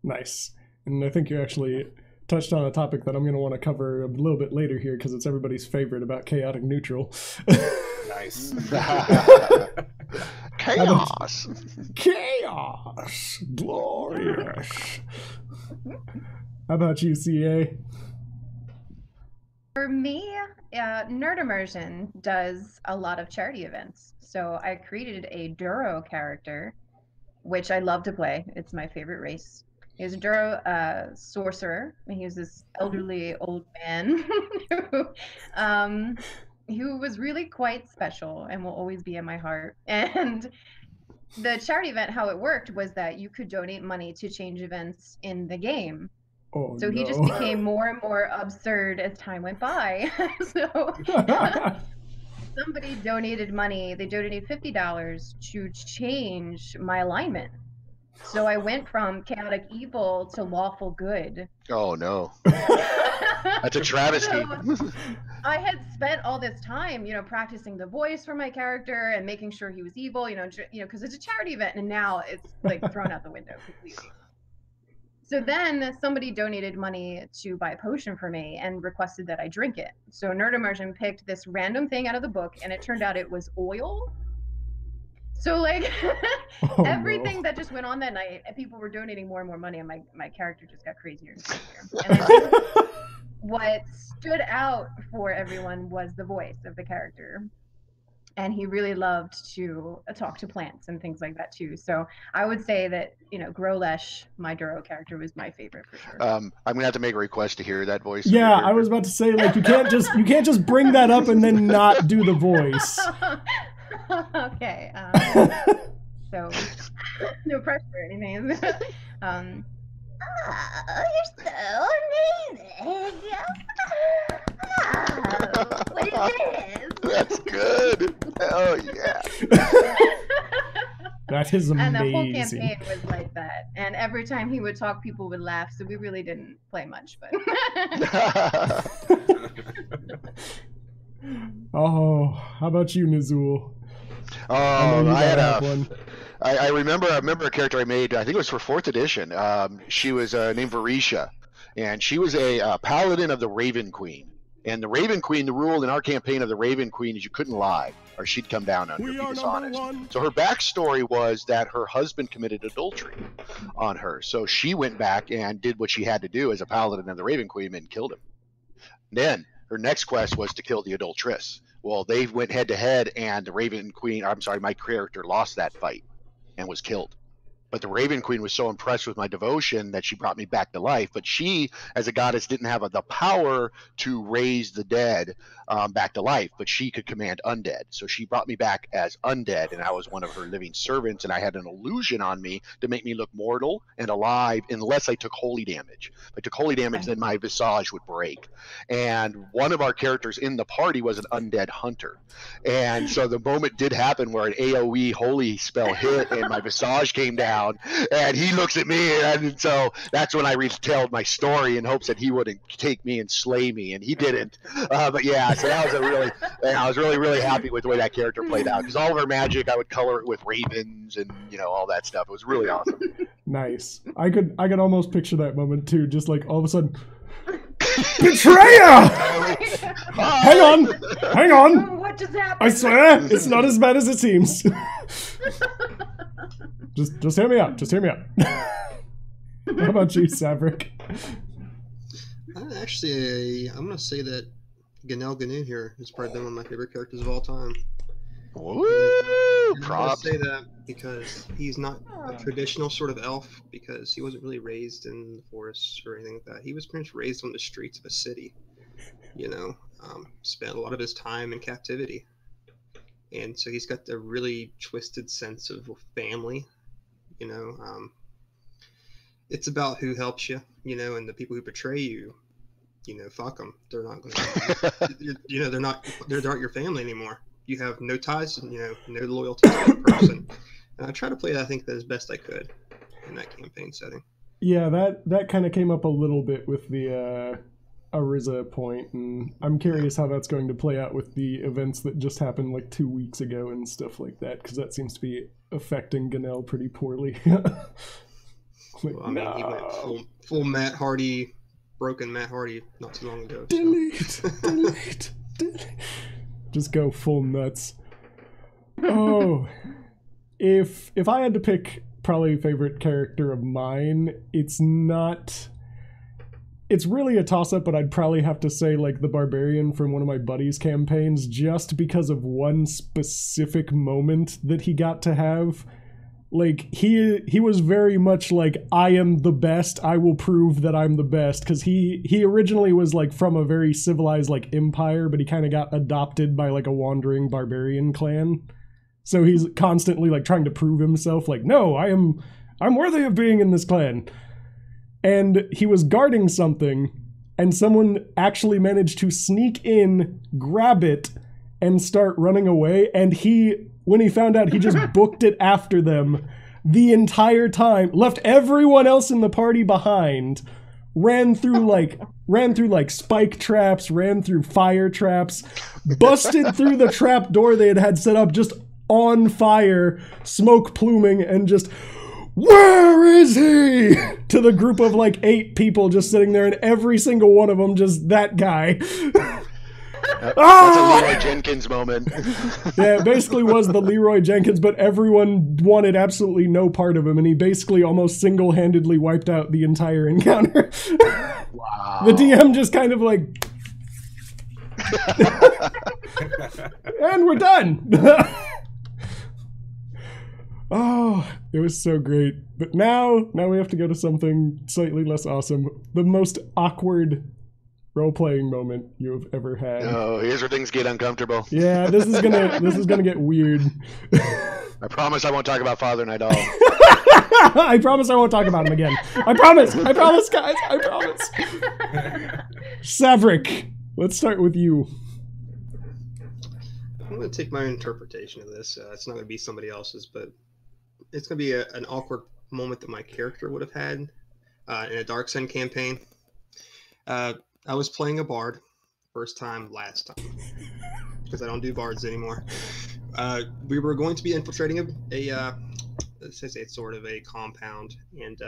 Nice.
And I think you actually touched on a topic that I'm going to want to cover a little bit later here, because it's everybody's favorite about chaotic neutral.
Nice.
Chaos.
Chaos. Glorious. How about you, CA?
For me, Nerd Immersion does a lot of charity events. So I created a Duro character, which I love to play. It's my favorite race. He's a Duro sorcerer. He was this elderly old man who was really quite special and will always be in my heart. And the charity event, how it worked was that you could donate money to change events in the game.
Oh,
so he just became more and more absurd as time went by. So somebody donated money. They donated $50 to change my alignment. So I went from chaotic evil to lawful good.
Oh no. That's a travesty.
So I had spent all this time, practicing the voice for my character and making sure he was evil, because it's a charity event, and now it's like thrown out the window completely. So then somebody donated money to buy a potion for me and requested that I drink it. So Nerd Immersion picked this random thing out of the book, and it turned out it was oil. So like everything that just went on that night, and people were donating more and more money, and my character just got crazier and crazier. And I think what stood out for everyone was the voice of the character. And he really loved to talk to plants and things like that too. So I would say that, Grolesh, my Duro character, was my favorite for sure.
I'm gonna have to make a request to hear that voice.
Yeah, I was about to say, like, you can't just bring that up and then not do the voice.
Okay. So no pressure or anything. You're so amazing. What is this?
That's good. Oh yeah.
That is amazing.
And the whole campaign was like that. And every time he would talk, people would laugh. So we really didn't play much, but.
Oh, how about you, Nizuul?
I remember a character I made. I think it was for 4th edition. She was named Varisha, and she was a paladin of the Raven Queen. And the Raven Queen, the rule in our campaign of the Raven Queen is you couldn't lie, or she'd come down on you, be dishonest. So her backstory was that her husband committed adultery on her. So she went back and did what she had to do as a paladin of the Raven Queen and killed him. Then her next quest was to kill the adulteress. Well, they went head to head, and the Raven Queen, my character lost that fight and was killed. But the Raven Queen was so impressed with my devotion that she brought me back to life. But she, as a goddess, didn't have the power to raise the dead back to life, but she could command undead. So she brought me back as undead, and I was one of her living servants, and I had an illusion on me to make me look mortal and alive unless I took holy damage. If I took holy damage, then my visage would break. And one of our characters in the party was an undead hunter. And so the moment did happen where an AoE holy spell hit and my visage came down, and he looks at me, and so that's when I retailed my story in hopes that he wouldn't take me and slay me, and he didn't. But yeah, so that was I was really happy with the way that character played out, because all of her magic I would color it with ravens and all that stuff. It was really awesome.
Nice. I could almost picture that moment too, just like all of a sudden, betrayer! Hang on.
What just happened?
I swear, it's not as bad as it seems. Just hear me out. How about you, Saevrick?
Actually, I'm gonna say that Ganel Ganu here has probably been one of my favorite characters of all time.
Woo!
Props. I say that because he's not a traditional sort of elf, because he wasn't really raised in the forest or anything like that. He was pretty much raised on the streets of a city. Spent a lot of his time in captivity, and so he's got the really twisted sense of family. It's about who helps you, and the people who betray you, fuck them. They're not going to, they're not your family anymore. You have no ties, no loyalty to that person. And I try to play that, I think, as best I could in that campaign setting.
Yeah, that kind of came up a little bit with the Ariza point, and I'm curious how that's going to play out with the events that just happened like 2 weeks ago and stuff like that, because that seems to be affecting Ganel pretty poorly.
He went full Matt Hardy, broken Matt Hardy not too long ago.
Delete. Just go full nuts. Oh, if I had to pick probably a favorite character of mine, it's really a toss-up, but I'd probably have to say like the Barbarian from one of my buddies' campaigns, just because of one specific moment that he got to have. Like, he was very much like, I am the best, I will prove that I'm the best, because he originally was like from a very civilized like empire, but he kind of got adopted by like a wandering barbarian clan. So he's constantly like trying to prove himself, like, no, I'm worthy of being in this clan. And he was guarding something, and someone actually managed to sneak in, grab it, and start running away. And when he found out, he just booked it after them the entire time, left everyone else in the party behind, ran through like spike traps, ran through fire traps, busted through the trap door they had set up, just on fire, smoke pluming, and just, "Where is he?" to the group of like 8 people just sitting there, and every single one of them just that guy.
That's a Leroy Jenkins moment.
Yeah, it basically was the Leroy Jenkins, but everyone wanted absolutely no part of him, and he basically almost single-handedly wiped out the entire encounter.
Wow.
The DM just kind of like... and we're done! Oh, it was so great. But now we have to go to something slightly less awesome. The most awkward role-playing moment you have ever had.
Oh, here's where things get uncomfortable.
Yeah, this is gonna get weird.
I promise I won't talk about Father Night All.
I promise I won't talk about him again. I promise, guys. I promise. Saevrick, let's start with you.
I'm going to take my interpretation of this. It's not going to be somebody else's, but it's going to be an awkward moment that my character would have had in a Dark Sun campaign. I was playing a bard, first time, last time, because I don't do bards anymore. We were going to be infiltrating let's say it's sort of a compound, and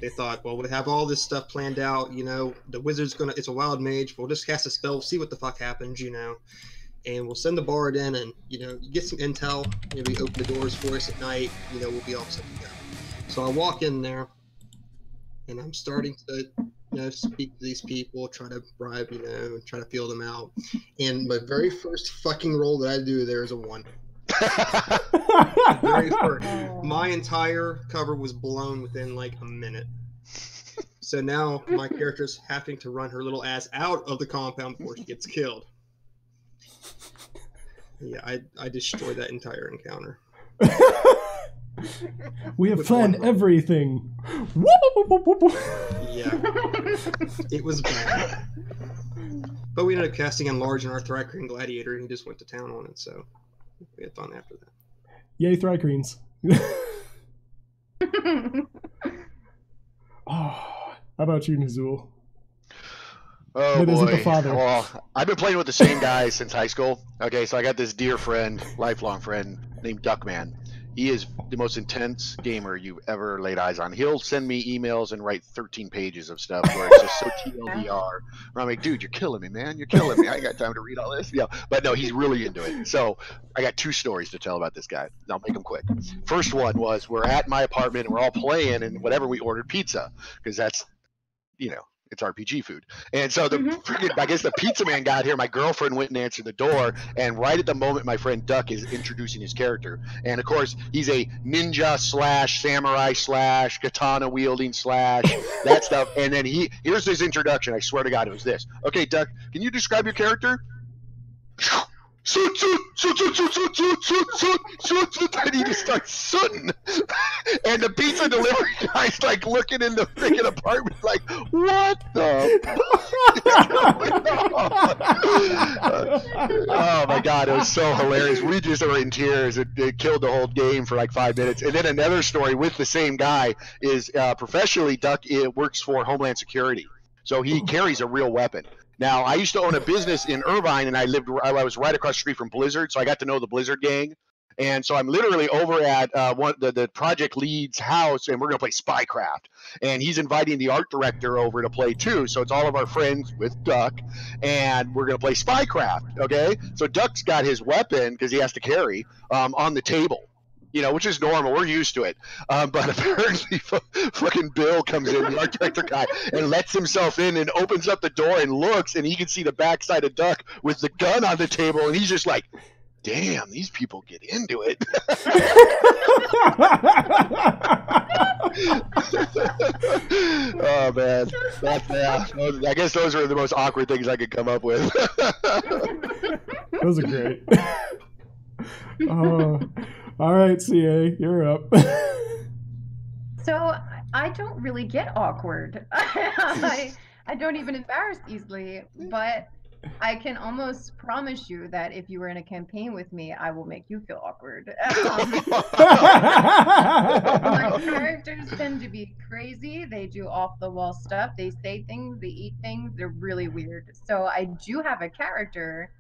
they thought, well, we have all this stuff planned out, you know, the wizard's it's a wild mage, we'll just cast a spell, see what the fuck happens, you know, and we'll send the bard in, and, you know, you get some intel, maybe open the doors for us at night, you know, we'll be all set to go. So I walk in there, and I'm starting to, you know, speak to these people, try to bribe, you know, try to feel them out, and my very first fucking roll that I do there is a 1. Very first. My entire cover was blown within like a minute. So now my character's having to run her little ass out of the compound before she gets killed. Yeah, I destroyed that entire encounter.
We have planned everything.
Yeah. It was bad. But we ended up casting Enlarge in our Thrycreen Gladiator, and he just went to town on it, so we had fun after that.
Yay, Thrycreens. Oh, how about you, Nizuul?
Oh,
boy. Is it the father?
Well, I've been playing with the same guy since high school. Okay, so I got this dear friend, lifelong friend, named Duckman. He is the most intense gamer you've ever laid eyes on. He'll send me emails and write 13 pages of stuff where it's just so TLDR. Where I'm like, dude, you're killing me, man. You're killing me. I ain't got time to read all this. Yeah, but no, he's really into it. So I got 2 stories to tell about this guy. I'll make them quick. First one was we're at my apartment and we're all playing, and whatever, we ordered pizza because that's, you know, it's RPG food. And so I guess the pizza man got here. My girlfriend went and answered the door. And right at the moment, my friend Duck is introducing his character. And of course, he's a ninja / samurai / katana wielding / that stuff. And then here's his introduction. I swear to God, it was this. Okay, Duck, can you describe your character? And he just starts sooting. And the pizza delivery guy's like looking in the freaking apartment like, what the oh my God, it was so hilarious. We just were in tears. It killed the whole game for like 5 minutes. And then another story with the same guy is professionally, Duck works for Homeland Security. So he carries a real weapon. Now, I used to own a business in Irvine, and I was right across the street from Blizzard, so I got to know the Blizzard gang. And so I'm literally over at the project lead's house, and we're going to play Spycraft. And he's inviting the art director over to play too. So it's all of our friends with Duck, and we're going to play Spycraft, okay? So Duck's got his weapon, because he has to carry, on the table. You know, which is normal. We're used to it. But apparently fucking Bill comes in, the art director guy, and lets himself in and opens up the door and looks, and he can see the backside of Duck with the gun on the table, and he's just like, damn, these people get into it. Oh, man. I guess those are the most awkward things I could come up with.
Those are great. All right, CA, you're up.
So I don't really get awkward. I don't even embarrass easily, but I can almost promise you that if you were in a campaign with me, I will make you feel awkward. My characters tend to be crazy. They do off-the-wall stuff. They say things. They eat things. They're really weird. So I do have a character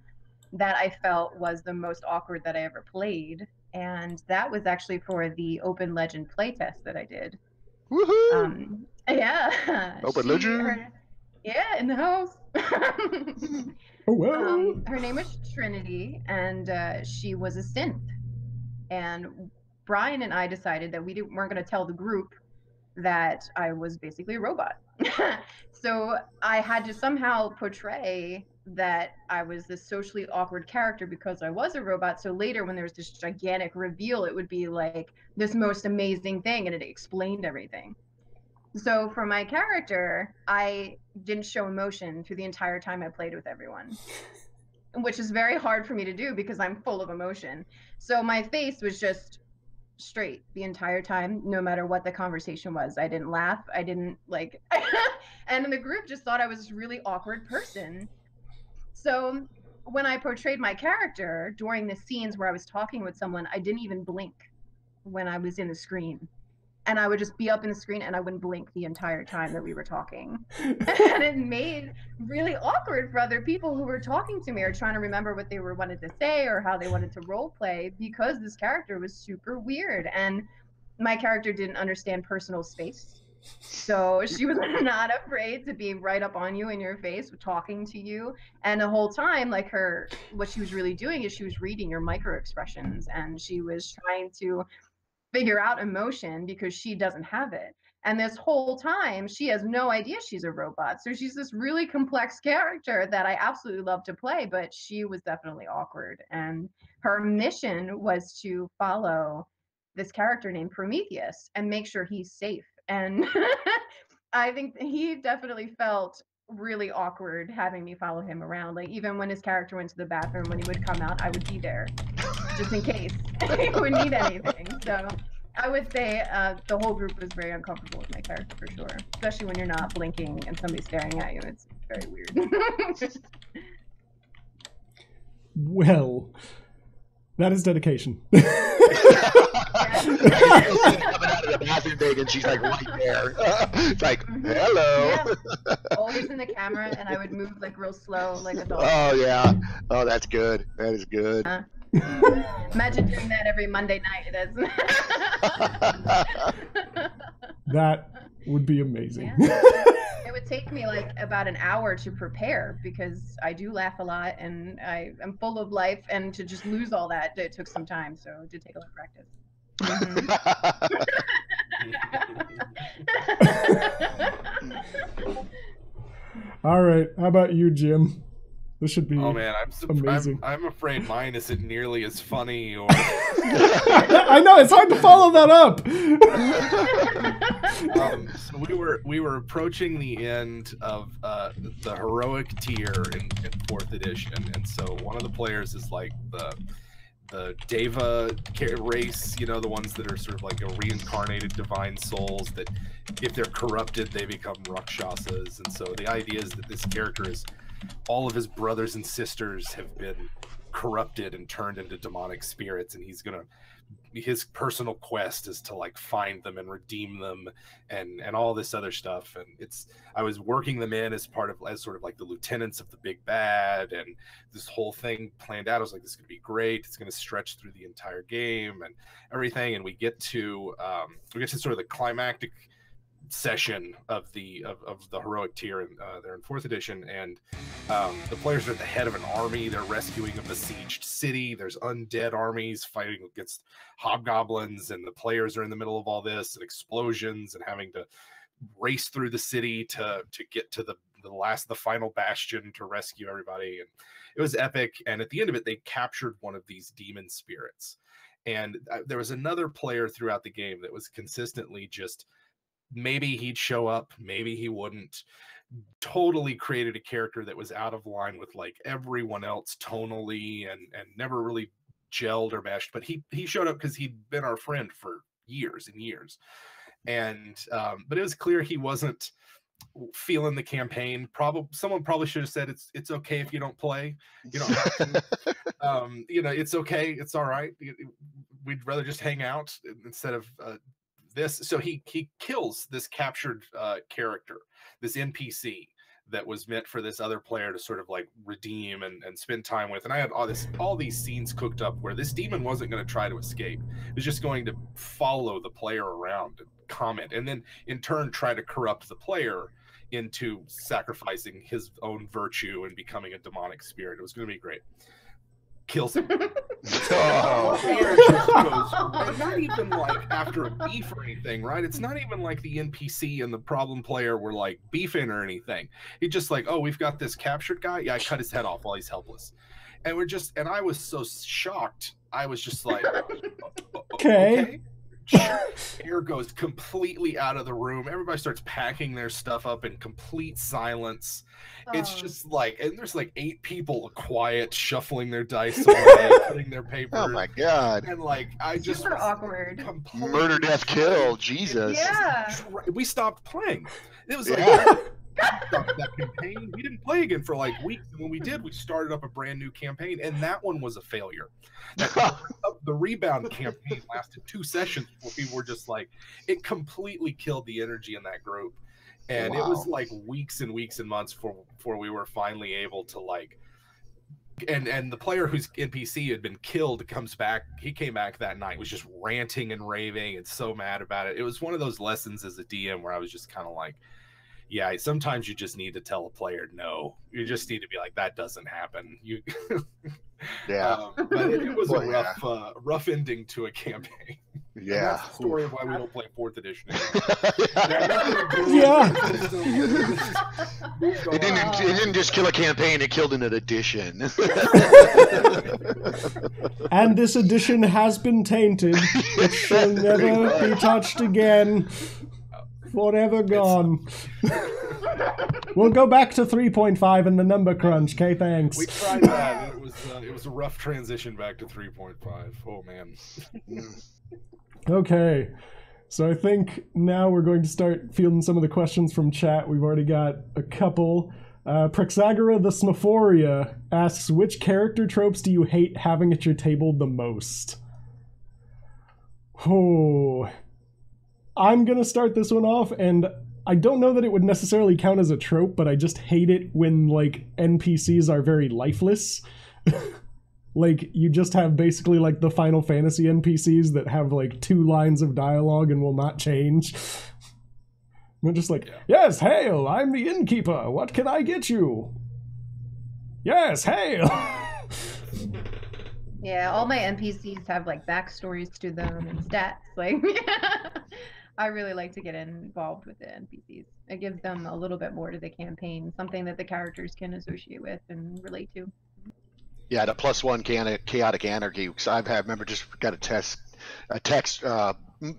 that I felt was the most awkward that I ever played, and that was actually for the Open Legend playtest that I did.
Woohoo!
Yeah.
Open Legend.
Yeah, in the house.
Oh, wow.
Her name was Trinity, and she was a synth. And Brian and I decided that weren't going to tell the group that I was basically a robot. So I had to somehow portray that I was this socially awkward character because I was a robot. So later, when there was this gigantic reveal, it would be like this most amazing thing, and it explained everything. So for my character, I didn't show emotion through the entire time I played with everyone, which is very hard for me to do because I'm full of emotion. So my face was just straight the entire time, no matter what the conversation was. I didn't laugh. I didn't like, and the group just thought I was this really awkward person. So when I portrayed my character during the scenes where I was talking with someone, I didn't even blink when I was in the screen. And I would just be up in the screen and I wouldn't blink the entire time that we were talking. And it made really awkward for other people who were talking to me or trying to remember what they wanted to say or how they wanted to role play, because this character was super weird. And my character didn't understand personal space. So she was not afraid to be right up on you in your face, talking to you. And the whole time, like what she was really doing is she was reading your micro expressions, and she was trying to figure out emotion because she doesn't have it. And this whole time, she has no idea she's a robot. So she's this really complex character that I absolutely love to play, but she was definitely awkward. And her mission was to follow this character named Prometheus and make sure he's safe. And I think he definitely felt really awkward having me follow him around. Like, even when his character went to the bathroom, when he would come out, I would be there just in case he would need anything. So I would say the whole group was very uncomfortable with my character for sure, especially when you're not blinking and somebody's staring at you. It's very weird.
Well, that is dedication.
Coming out of the bathroom big, and she's like right there. It's like, hello.
Yeah. Always in the camera, and I would move like real slow, like a dog.
Oh yeah. Oh, that's good. That is good.
Imagine doing that every Monday night.
That would be amazing.
Yeah. It would take me like about an hour to prepare because I do laugh a lot and I am full of life, and to just lose all that, it took some time. So it did take a lot of practice.
All right, how about you, Jim? This should be amazing.
I'm afraid mine isn't nearly as funny. Or
I know, it's hard to follow that up.
So we were approaching the end of the heroic tier in 4th edition, and so one of the players is like the Deva race, you know, the ones that are sort of like a reincarnated divine souls that if they're corrupted, they become Rakshasas. And so the idea is that this character is, all of his brothers and sisters have been corrupted and turned into demonic spirits, and his personal quest is to like find them and redeem them and all this other stuff. And I was working them in as sort of like the lieutenants of the big bad, and this whole thing planned out. I was like, this is gonna be great, it's gonna stretch through the entire game and everything. And we get to sort of the climactic session of the heroic tier there in 4th edition, and the players are at the head of an army. They're rescuing a besieged city. There's undead armies fighting against hobgoblins, and the players are in the middle of all this and explosions and having to race through the city to get to the final bastion to rescue everybody. And it was epic. And at the end of it, they captured one of these demon spirits, and there was another player throughout the game that was consistently just, maybe he'd show up, maybe he wouldn't. Totally created a character that was out of line with like everyone else tonally, and never really gelled or meshed. But he showed up because he'd been our friend for years and years. And but it was clear he wasn't feeling the campaign. Someone probably should have said it's okay if you don't play. You don't have to. You know, it's okay. It's all right. We'd rather just hang out instead of this. So he kills this captured character, this NPC that was meant for this other player to sort of like redeem and spend time with. And I had all these scenes cooked up where this demon wasn't going to try to escape. It was just going to follow the player around and comment, and then in turn try to corrupt the player into sacrificing his own virtue and becoming a demonic spirit. It was going to be great. Kills him. And not even like after a beef or anything, right? It's not even like the NPC and the problem player were like beefing or anything. He just like, oh, we've got this captured guy. Yeah, I cut his head off while he's helpless. And and I was so shocked. I was just like, okay. Air goes completely out of the room. Everybody starts packing their stuff up in complete silence. It's just like, and there's like 8 people quiet, shuffling their dice away, putting their paper.
Oh my god!
And like, I just super awkward.
Murder, death, kill. Jesus.
Yeah.
We stopped playing. It was like that campaign. We didn't play again for like weeks. And when we did, we started up a brand new campaign, and that one was a failure. The rebound campaign lasted 2 sessions where people were just like, it completely killed the energy in that group. And it was like weeks and weeks and months before we were finally able to like, and the player whose NPC had been killed comes back. He came back that night, was just ranting and raving and so mad about it. It was one of those lessons as a DM where I was just kind of like, yeah, sometimes you just need to tell a player no. You just need to be like, that doesn't happen. You,
yeah.
But it was a rough ending to a campaign.
Yeah,
and that's the story of why we don't play 4th edition
It didn't just kill a campaign; it killed an edition.
And this edition has been tainted. It shall never be touched again. Forever gone. We'll go back to 3.5 in the number crunch. Okay, thanks.
We tried that. It was a rough transition back to 3.5. Oh man.
Okay, so I think now we're going to start fielding some of the questions from chat. We've already got a couple. Prexagora the Snophoria asks, which character tropes do you hate having at your table the most? Oh, I'm going to start this one off, and I don't know that it would necessarily count as a trope, but I just hate it when, like, NPCs are very lifeless. Like, you just have basically, like, the Final Fantasy NPCs that have, like, 2 lines of dialogue and will not change. They're just like, yes, hail, I'm the innkeeper. What can I get you? Yes, hail.
Yeah, all my NPCs have, like, backstories to them and stats. Like, I really like to get involved with the NPCs. It gives them a little bit more to the campaign, something that the characters can associate with and relate to.
Yeah, the +1 chaotic anarchy. Because I remember just got a text a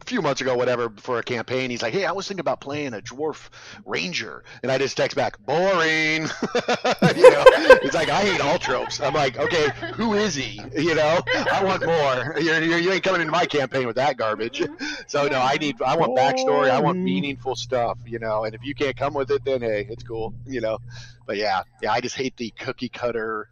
few months ago, whatever, for a campaign. He's like, "Hey, I was thinking about playing a dwarf ranger," and I just text back, "Boring." It's like, I hate all tropes. I'm like, okay, who is he? I want more. You ain't coming into my campaign with that garbage. So no, I want backstory. I want meaningful stuff. And if you can't come with it, then hey, it's cool. But yeah, I just hate the cookie cutter.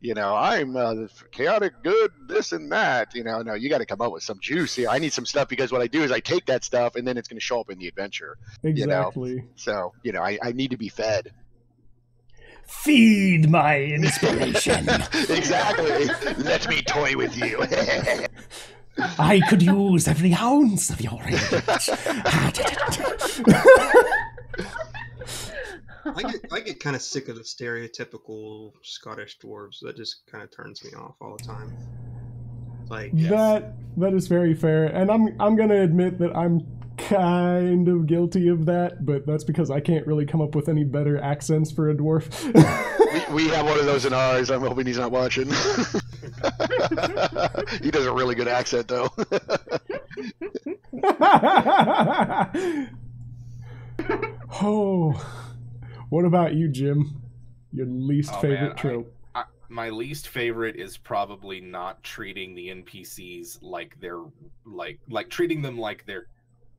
I'm chaotic good, this and that. No, you got to come up with some juice here. I need some stuff, because what I do is I take that stuff and then it's going to show up in the adventure.
Exactly.
So, I need to be fed.
Feed my inspiration.
Exactly. Let me toy with you.
I could use every ounce of your rage.
I get kind of sick of the stereotypical Scottish dwarves. That just kind of turns me off all the time. Like,
that is very fair, and I'm gonna admit that I'm kind of guilty of that, but that's because I can't really come up with any better accents for a dwarf.
we have one of those in ours. I'm hoping he's not watching. He does a really good accent, though.
Oh. What about you, Jim? Your least favorite trope?
My least favorite is probably not treating the NPCs like they're like treating them like they're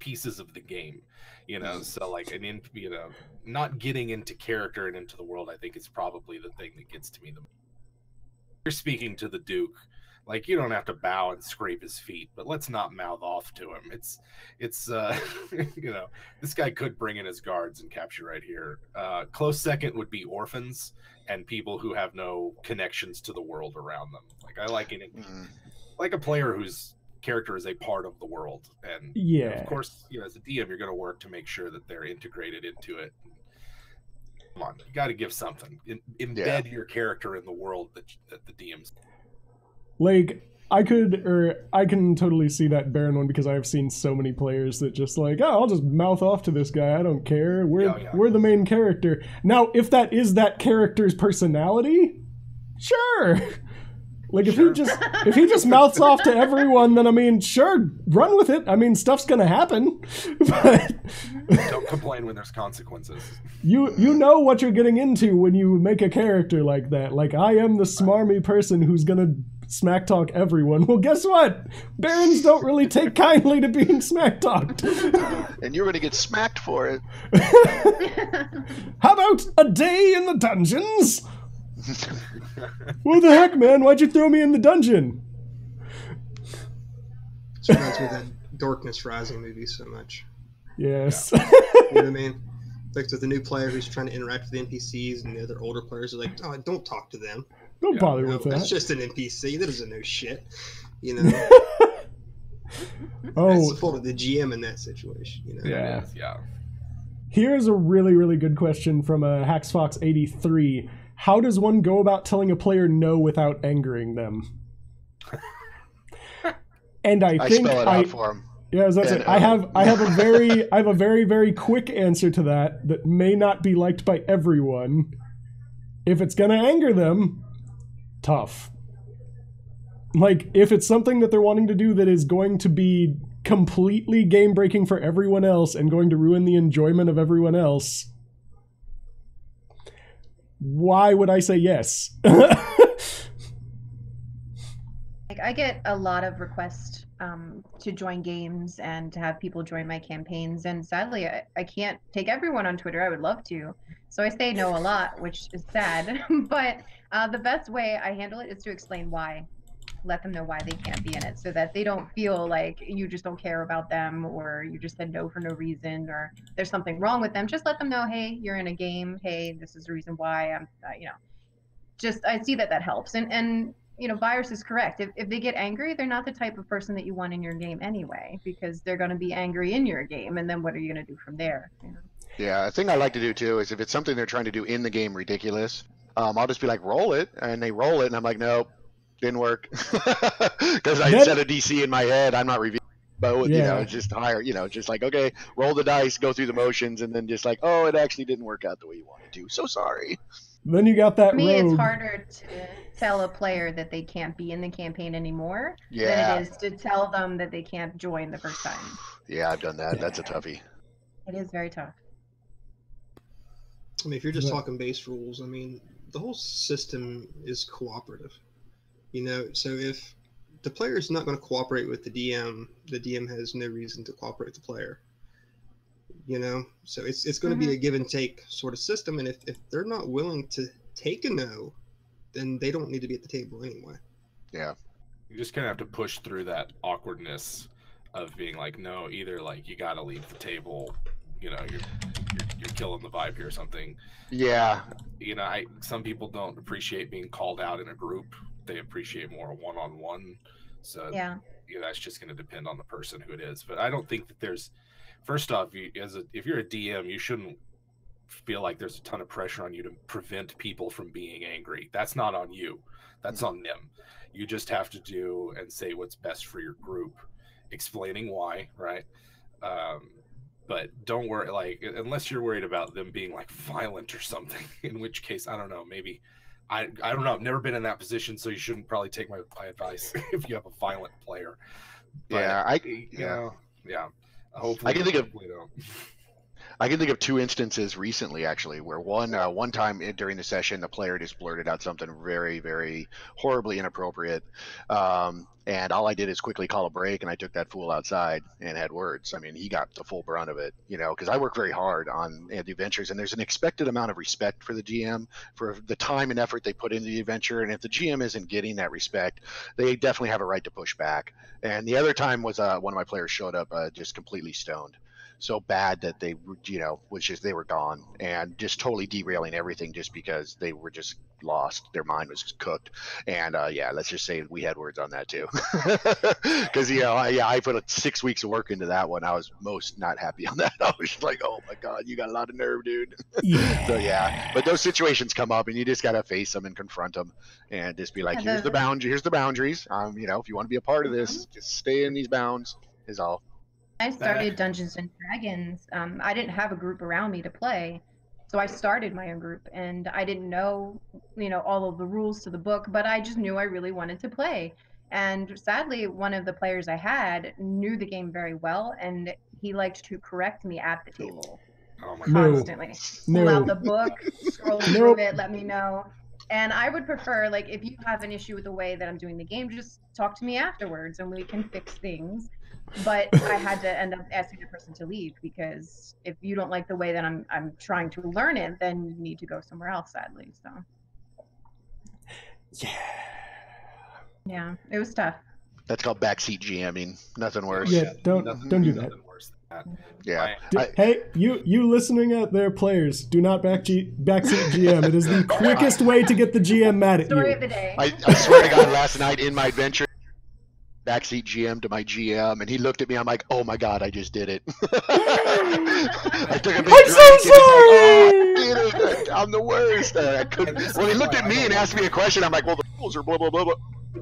pieces of the game, you know. So like you know, not getting into character and into the world, I think is probably the thing that gets to me the most. You're speaking to the Duke, like, you don't have to bow and scrape his feet, but let's not mouth off to him. It's you know, this guy could bring in his guards and capture right here. Close second would be orphans and people who have no connections to the world around them. Like, I like like a player whose character is a part of the world, and
yeah,
of course, you know, as a DM, you're going to work to make sure that they're integrated into it. Come on, you got to give something. Embed your character in the world that the DM's.
Like, I can totally see that Baron one, because I've seen so many players that just like, oh, I'll just mouth off to this guy. I don't care. We're the main character. Now, if that is that character's personality, sure. Like, if he just mouths off to everyone, then I mean, sure, run with it. I mean, stuff's gonna happen. But
don't complain when there's consequences.
You know what you're getting into when you make a character like that. Like, I am the smarmy person who's gonna smack talk everyone. Well, guess what? Barons don't really take kindly to being smack talked.
And you're gonna get smacked for it.
How about a day in the dungeons? What the heck, man? Why'd you throw me in the dungeon?
So reminds me of that Darkness Rising movie so much.
Yes.
You know what I mean? Like, with the new player who's trying to interact with the NPCs, and the other older players are like, "Oh, don't talk to them.
Don't bother with that.
That's just an NPC. That doesn't know shit." You know. That's the fault of the GM in that situation. You know.
Yeah.
Yeah.
Here's a really, really good question from HaxFox83. How does one go about telling a player no without angering them? And I think
spell it out for him.
Yeah, that's it. I have a very, very quick answer to that may not be liked by everyone. If it's gonna anger them, tough. Like, if it's something that they're wanting to do that is going to be completely game breaking for everyone else and going to ruin the enjoyment of everyone else, why would I say yes?
Like, I get a lot of requests to join games and to have people join my campaigns, and sadly I can't take everyone on Twitter. I would love to, so I say no a lot, which is sad. But the best way I handle it is to explain why. Let them know why they can't be in it, so that they don't feel like you just don't care about them, or you just said no for no reason, or there's something wrong with them. Just let them know, hey, you're in a game. Hey, this is the reason why. I'm, you know, just I see that helps. And you know, Virus is correct. If they get angry, they're not the type of person that you want in your game anyway, because they're going to be angry in your game, and then what are you going to do from there? You know?
Yeah, a thing I like to do too is if it's something they're trying to do in the game ridiculous, I'll just be like, roll it, and they roll it, and I'm like, nope. Didn't work because I set a DC in my head. I'm not reviewing, but you know, it's just higher. You know, just like, okay, roll the dice, go through the motions, and then just like, oh, it actually didn't work out the way you wanted to. So sorry.
Then you got that.
For me,
rogue.
It's harder to tell a player that they can't be in the campaign anymore than it is to tell them that they can't join the first time.
Yeah, I've done that. That's a toughie.
It is very tough.
I mean, if you're just talking base rules, I mean, the whole system is cooperative. You know, so if the player is not going to cooperate with the DM has no reason to cooperate with the player. You know, so it's going to be a give and take sort of system, and if they're not willing to take a no, then they don't need to be at the table anyway.
Yeah.
You just kind of have to push through that awkwardness of being like, no, either like you got to leave the table, you know, you're killing the vibe here or something.
Yeah.
You know, some people don't appreciate being called out in a group. They appreciate more one-on-one. So
yeah,
you know, that's just going to depend on the person who it is. But I don't think that there's, first off, if you're a DM, you shouldn't feel like there's a ton of pressure on you to prevent people from being angry. That's not on you. That's on them. You just have to do and say what's best for your group, explaining why, right? But don't worry, like, unless you're worried about them being like violent or something, in which case, I don't know, maybe, I don't know, I've never been in that position, so you shouldn't probably take my advice if you have a violent player. But,
yeah,
yeah. Hopefully,
I can think of I can think of 2 instances recently, actually, where one time during the session, the player just blurted out something very, very horribly inappropriate, and all I did is quickly call a break, and I took that fool outside and had words. I mean, he got the full brunt of it, you know, because I work very hard on the adventures, and there's an expected amount of respect for the GM for the time and effort they put into the adventure, and if the GM isn't getting that respect, they definitely have a right to push back. And the other time was one of my players showed up just completely stoned. So bad that they, you know, they were gone and just totally derailing everything just because they were just lost. Their mind was just cooked. And yeah, let's just say we had words on that too. Because, you know, I put 6 weeks of work into that one. I was most not happy on that. I was like, oh my God, you got a lot of nerve, dude. Yeah. So yeah, but those situations come up and you just got to face them and confront them and just be like, here's the boundaries. You know, if you want to be a part of this, just stay in these bounds is all.
I started Dungeons and Dragons. I didn't have a group around me to play, so I started my own group, and I didn't know, you know, all of the rules to the book, but I just knew I really wanted to play. And sadly, one of the players I had knew the game very well, and he liked to correct me at the table constantly. Pull out the book, scroll through it, let me know. And I would prefer, like, if you have an issue with the way that I'm doing the game, just talk to me afterwards, and we can fix things. But I had to end up asking the person to leave, because if you don't like the way that I'm trying to learn it, then you need to go somewhere else, sadly. So yeah, it was tough.
That's called backseat GMing. Nothing worse.
Yeah, don't do that.
Yeah.
Hey, you listening out there, players, do not backseat GM. It is the quickest way to get the GM mad at you.
Story of the day.
I swear to God, last night in my adventure, backseat GM to my GM, and he looked at me. I'm like, oh my God, I just did it. I took a big
I'm so sorry.
Like, oh, I'm the worst. I couldn't. When he looked at me and asked me a question, I'm like, well, the rules are blah blah blah blah.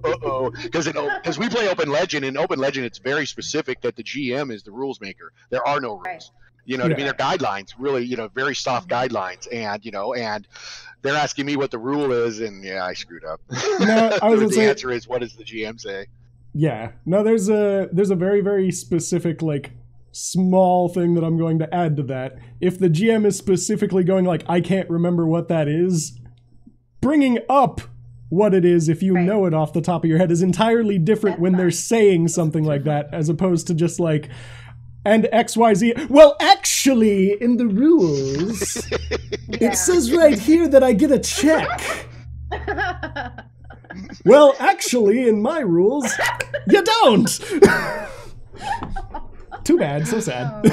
Uh-oh, because we play Open Legend. In Open Legend, it's very specific that the GM is the rules maker. There are no rules. Right. You know what I mean? They're guidelines, really, you know, very soft guidelines, and you know, and they're asking me what the rule is, and yeah, I screwed up.
No, I was
the say, answer is, what does the GM say?
Yeah, no, there's a very, very specific, like, small thing that I'm going to add to that. If the GM is specifically going like, I can't remember what that is, bringing up what it is, if you know it off the top of your head, is entirely different when they're saying something like that, as opposed to just like, and XYZ. Well, actually, in the rules, it says right here that I get a check. Well, actually, in my rules, you don't. Too bad. So sad.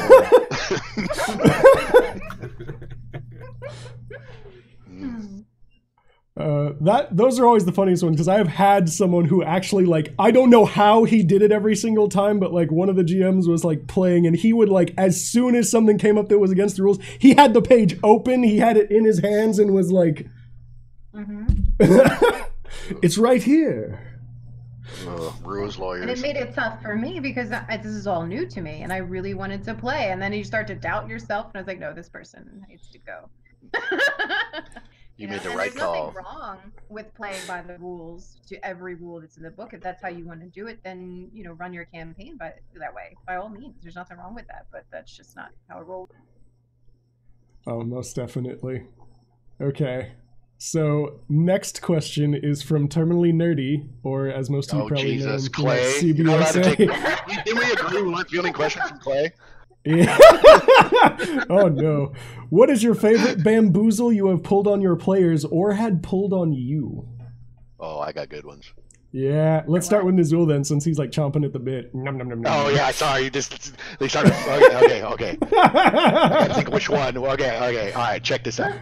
Those are always the funniest ones, because I have had someone who actually, like, I don't know how he did it every single time, but like one of the GMs was like playing, and he would, like, as soon as something came up that was against the rules, he had the page open, he had it in his hands, and was like, it's right here.
Rules lawyers.
And it made it tough for me, because this is all new to me, and I really wanted to play, and then you start to doubt yourself, and I was like, no, this person needs to go.
You made the right call.
There's nothing wrong with playing by the rules, to every rule that's in the book. If that's how you want to do it, then, you know, run your campaign that way. By all means, there's nothing wrong with that, but that's just not how it rolls.
Oh, most definitely. Okay. So, next question is from Terminally Nerdy, or as most of you probably know,
Clay.
CBSA.
Didn't we agree we weren't fielding questions from Clay?
Yeah. Oh no. What is your favorite bamboozle you have pulled on your players or had pulled on you?
Oh, I got good ones.
Yeah, let's start with Nizuul then, since he's like chomping at the bit. Nom, nom, nom, nom.
Oh yeah, sorry. They started. Okay. I gotta think which one. Okay. All right, check this out.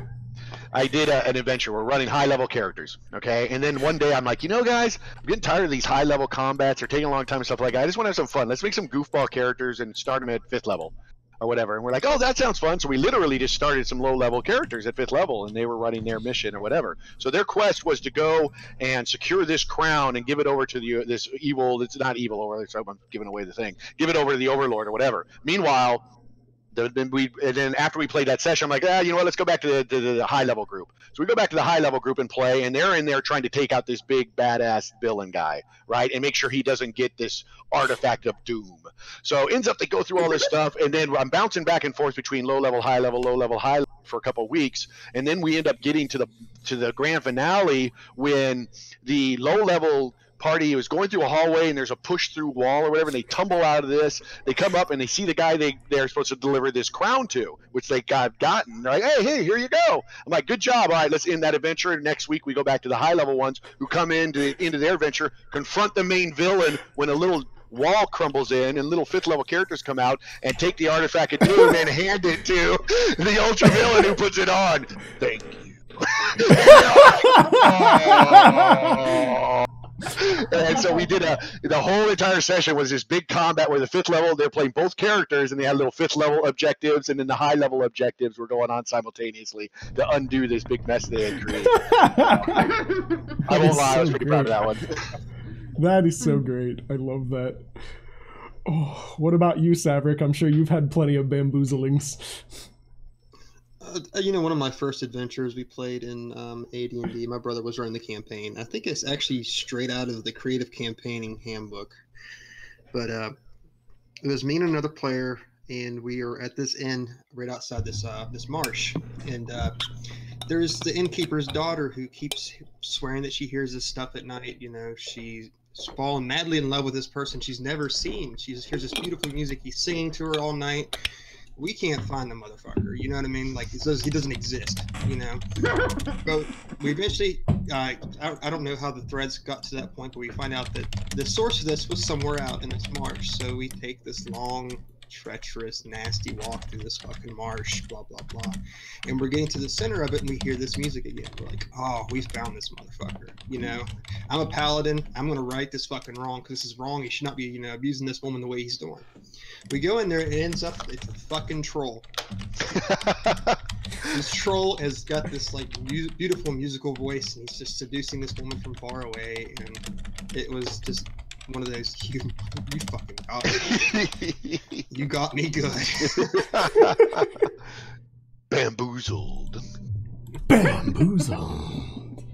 I did an adventure. We're running high-level characters, okay? And then one day I'm like, you know, guys, I'm getting tired of these high-level combats. They're taking a long time and stuff like that. I just want to have some fun. Let's make some goofball characters and start them at 5th level or whatever. And we're like, oh, that sounds fun. So we literally just started some low-level characters at 5th level, and they were running their mission or whatever. So their quest was to go and secure this crown and give it over to this evil – it's not evil, or so I'm giving away the thing. Give it over to the overlord or whatever. Meanwhile – then after we played that session, I'm like, you know what? Let's go back to the high level group. So we go back to the high level group and play, and they're in there trying to take out this big badass villain guy, right, and make sure he doesn't get this artifact of doom. So ends up they go through all this stuff, and then I'm bouncing back and forth between low level, high level, low level, high level for a couple of weeks, and then we end up getting to the grand finale when the low level party was going through a hallway and there's a push through wall or whatever, and they tumble out of this. They come up and they see the guy they're supposed to deliver this crown to, which they gotten. They're like, hey, here you go. I'm like, good job. All right, let's end that adventure. Next week we go back to the high level ones who come into their adventure, confront the main villain when a little wall crumbles in and little 5th level characters come out and take the artifact of doom and hand it to the ultra villain who puts it on. Thank you. And so we did the whole entire session was this big combat where the 5th level, they're playing both characters and they had little 5th level objectives, and then the high level objectives were going on simultaneously to undo this big mess they had created. I won't lie, I was pretty proud of that one.
That is so great. I love that. Oh, what about you, Saevrick? I'm sure you've had plenty of bamboozlings.
You know, one of my first adventures we played in AD&D, my brother was running the campaign. I think it's actually straight out of the Creative Campaigning Handbook. But it was me and another player, and we are at this inn right outside this marsh. And there's the innkeeper's daughter who keeps swearing that she hears this stuff at night. You know, she's fallen madly in love with this person she's never seen. She just hears this beautiful music. He's singing to her all night. We can't find the motherfucker, you know what I mean? Like, he doesn't exist, you know? But we eventually, I don't know how the threads got to that point, but we find out that the source of this was somewhere out in this marsh. So we take this long, treacherous, nasty walk through this fucking marsh, blah, blah, blah. And we're getting to the center of it, and we hear this music again. We're like, oh, we found this motherfucker, you know? I'm a paladin. I'm going to right this fucking wrong, because this is wrong. He should not be, you know, abusing this woman the way he's doing. We go in there, it ends up, it's a fucking troll. This troll has got this, like, beautiful musical voice, and he's just seducing this woman from far away, and it was just one of those, you fucking got me. You got me good.
Bamboozled.
Bamboozled.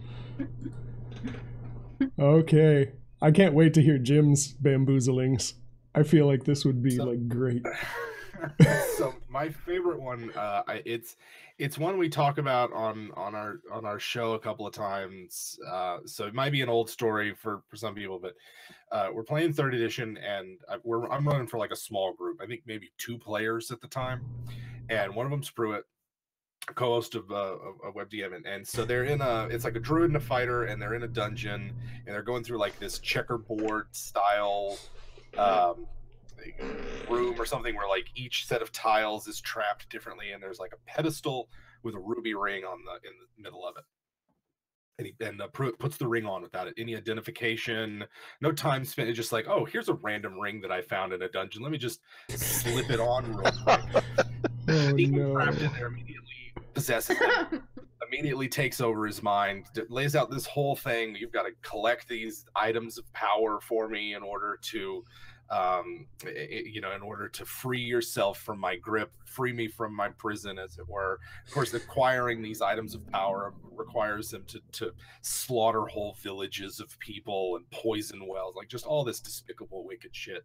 Okay. I can't wait to hear Jim's bamboozlings. I feel like this would be like great.
So my favorite one, it's one we talk about on our show a couple of times. So it might be an old story for some people, but we're playing 3rd edition, and I'm running for like a small group. I think maybe 2 players at the time, and one of them's Pruitt, co-host of WebDM, and so they're in it's like a druid and a fighter, and they're in a dungeon, and they're going through like this checkerboard style room or something where like each set of tiles is trapped differently, and there's like a pedestal with a ruby ring in the middle of it, and Pruitt puts the ring on without any identification, no time spent. It's just like, oh, here's a random ring that I found in a dungeon, let me just slip it on real quick.
No.
Trapped in there immediately possesses him, immediately takes over his mind, lays out this whole thing. You've got to collect these items of power for me in order to in order to free yourself from my grip, free me from my prison, as it were. Of course, acquiring these items of power requires them to slaughter whole villages of people and poison wells, like just all this despicable, wicked shit.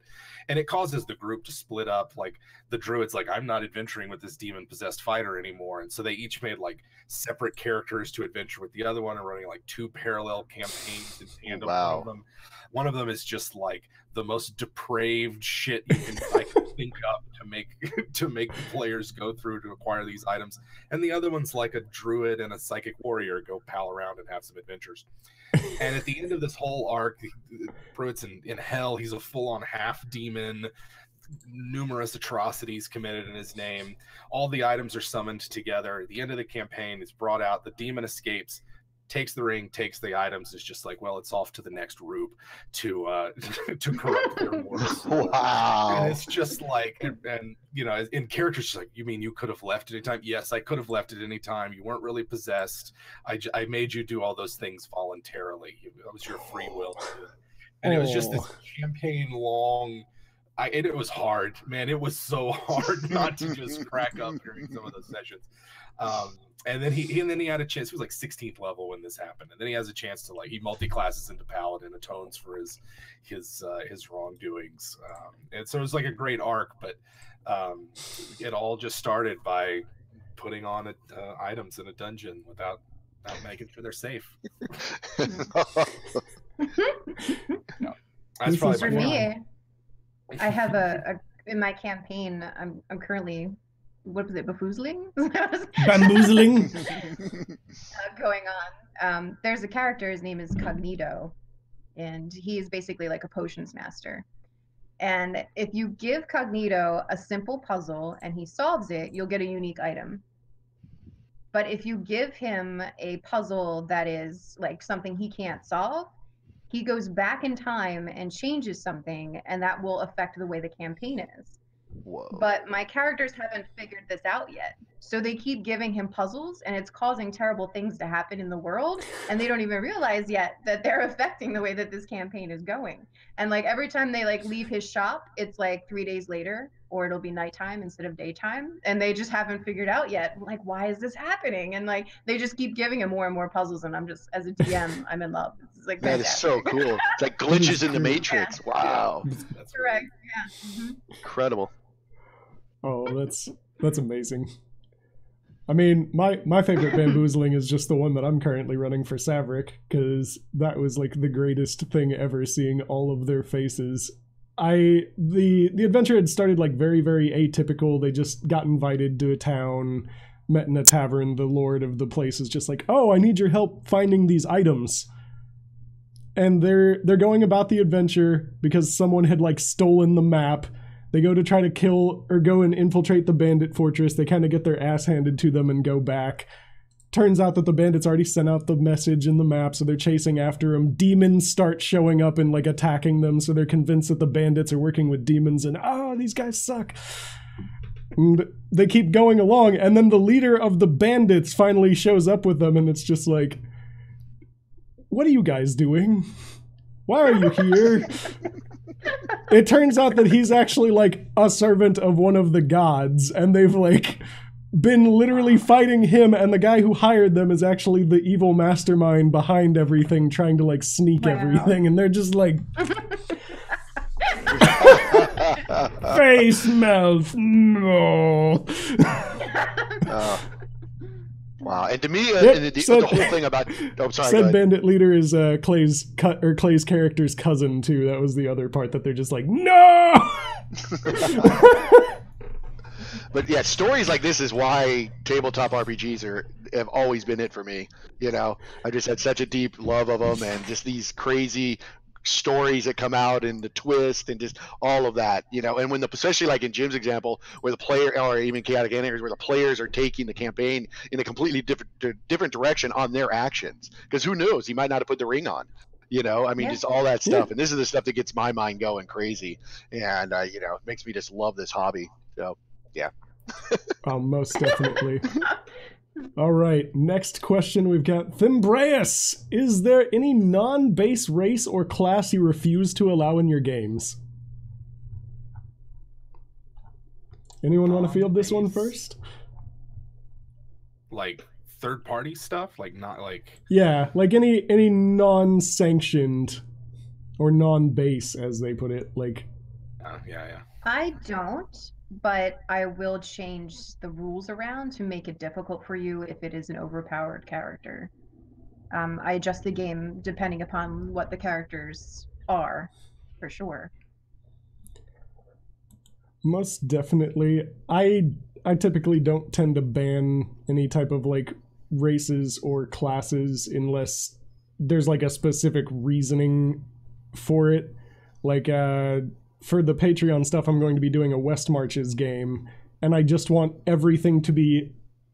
And it causes the group to split up. Like the druid's like, I'm not adventuring with this demon-possessed fighter anymore. And so they each made like separate characters to adventure with the other one, and running like 2 parallel campaigns in tandem.
Wow.
One of them is just like the most depraved shit you can think up to make the players go through to acquire these items, and the other one's like a druid and a psychic warrior go pal around and have some adventures. And at the end of this whole arc, Pruitt's in hell. He's a full-on half demon, numerous atrocities committed in his name. All the items are summoned together. At the end of the campaign, it's brought out. The demon escapes, takes the ring, takes the items. It's just like, well, it's off to the next group to corrupt their mortals.
Wow.
And it's just like, and you know, in characters, just like, you mean you could have left at any time? Yes, I could have left at any time. You weren't really possessed. I made you do all those things voluntarily. That was your free will. And it was just this campaign long it was hard, man. It was so hard not to just crack up during some of those sessions. And then he had a chance. He was like 16th level when this happened, and then he has a chance to he multi-classes into paladin, atones for his wrongdoings, and so it was like a great arc. But it all just started by putting on items in a dungeon without making sure they're safe. Yeah. That's probably
for me. I have in my campaign. I'm currently. What was it? Bamboozling?
Bamboozling?
Going on. There's a character, his name is Cognito, and he is basically like a potions master. And if you give Cognito a simple puzzle and he solves it, you'll get a unique item. But if you give him a puzzle that is like something he can't solve, he goes back in time and changes something, and that will affect the way the campaign is.
Whoa.
But my characters haven't figured this out yet. So they keep giving him puzzles, and it's causing terrible things to happen in the world, and they don't even realize yet that they're affecting the way that this campaign is going. And like every time they like leave his shop, it's like 3 days later, or it'll be nighttime instead of daytime, and they just haven't figured out yet, like, why is this happening? And like they just keep giving him more and more puzzles, and I'm just, as a DM, I'm in love. It's like
that is so cool. It's like glitches in the Matrix. Yeah. Wow.
That's correct. Yeah. Mm-hmm.
Incredible.
Oh, that's amazing. I mean, my favorite bamboozling is just the one that I'm currently running for Saevrick, because that was like the greatest thing ever, seeing all of their faces. The adventure had started like very, very atypical. They just got invited to a town, met in a tavern. The lord of the place is just like, "Oh, I need your help finding these items." And they're going about the adventure because someone had like stolen the map. They go to try to kill or go and infiltrate the bandit fortress. They kind of get their ass handed to them and go back. Turns out that the bandits already sent out the message in the map, so they're chasing after them. Demons start showing up and like attacking them, so they're convinced that the bandits are working with demons, and these guys suck. And they keep going along, and then the leader of the bandits finally shows up with them, and it's just like, what are you guys doing? Why are you here? It turns out that he's actually like a servant of one of the gods, and they've like been literally fighting him, and the guy who hired them is actually the evil mastermind behind everything, trying to like sneak everything, and they're just like face melt. No.
Wow, and to me, the whole thing about
said bandit leader is Clay's character's cousin too. That was the other part, that they're just like, no.
But yeah, stories like this is why tabletop RPGs have always been it for me. You know, I just had such a deep love of them, and just these crazy stories that come out, and the twist, and just all of that, you know. And when especially like in Jim's example, where the player, or even Chaotic Anarchy, where the players are taking the campaign in a completely different direction on their actions, because who knows, he might not have put the ring on, you know. I mean, just all that stuff. And this is the stuff that gets my mind going crazy, and you know, it makes me just love this hobby. So yeah.
Oh, most definitely. All right, next question we've got Thimbreus. Is there any non-base race or class you refuse to allow in your games? Anyone want to field this one first?
Like third-party stuff? Like not like...
Yeah, like any non-sanctioned or non-base, as they put it. Like.
Yeah.
I don't. But I will change the rules around to make it difficult for you if it is an overpowered character. I adjust the game depending upon what the characters are, for sure.
Most definitely. I typically don't tend to ban any type of like races or classes unless there's like a specific reasoning for it. Like for the Patreon stuff, I'm going to be doing a West Marches game, and I just want everything to be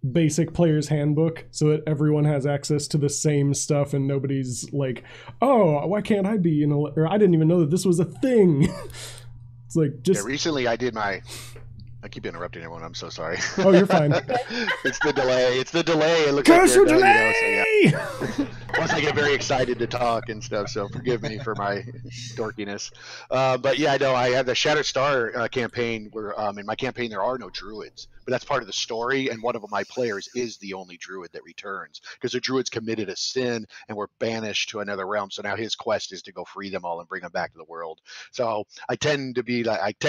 basic player's handbook so that everyone has access to the same stuff, and nobody's like, oh, why can't I be or I didn't even know that this was a thing. It's like, just...
Yeah, recently I did my I keep interrupting everyone. I'm so sorry.
Oh, you're fine.
It's the delay. It's the delay. It looks
Curse
like
your delay!
You know, so, yeah. Once I get very excited to talk and stuff, so forgive me for my dorkiness. But yeah, no, I have the Shattered Star campaign where in my campaign there are no druids, but that's part of the story. And one of my players is the only druid that returns because the druids committed a sin and were banished to another realm. So now his quest is to go free them all and bring them back to the world. So I tend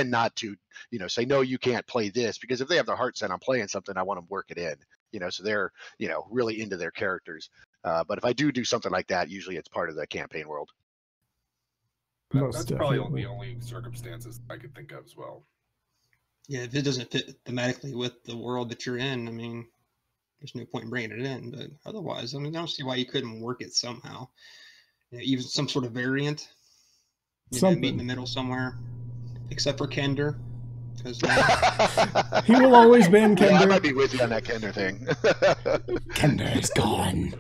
not to, you know, say no, you can't play this, because if they have their heart set on playing something, I want them to work it in. You know, so they're, you know, really into their characters. But if I do something like that, usually it's part of the campaign world.
That's probably the only circumstances I could think of as well.
Yeah, if it doesn't fit thematically with the world that you're in, I mean, there's no point in bringing it in. But otherwise, I mean, I don't see why you couldn't work it somehow. You know, even some sort of variant. You know, meet in the middle somewhere, except for Kender.
He will always ban Kender.
Yeah, I might be with you on that Kender thing.
Kender is gone.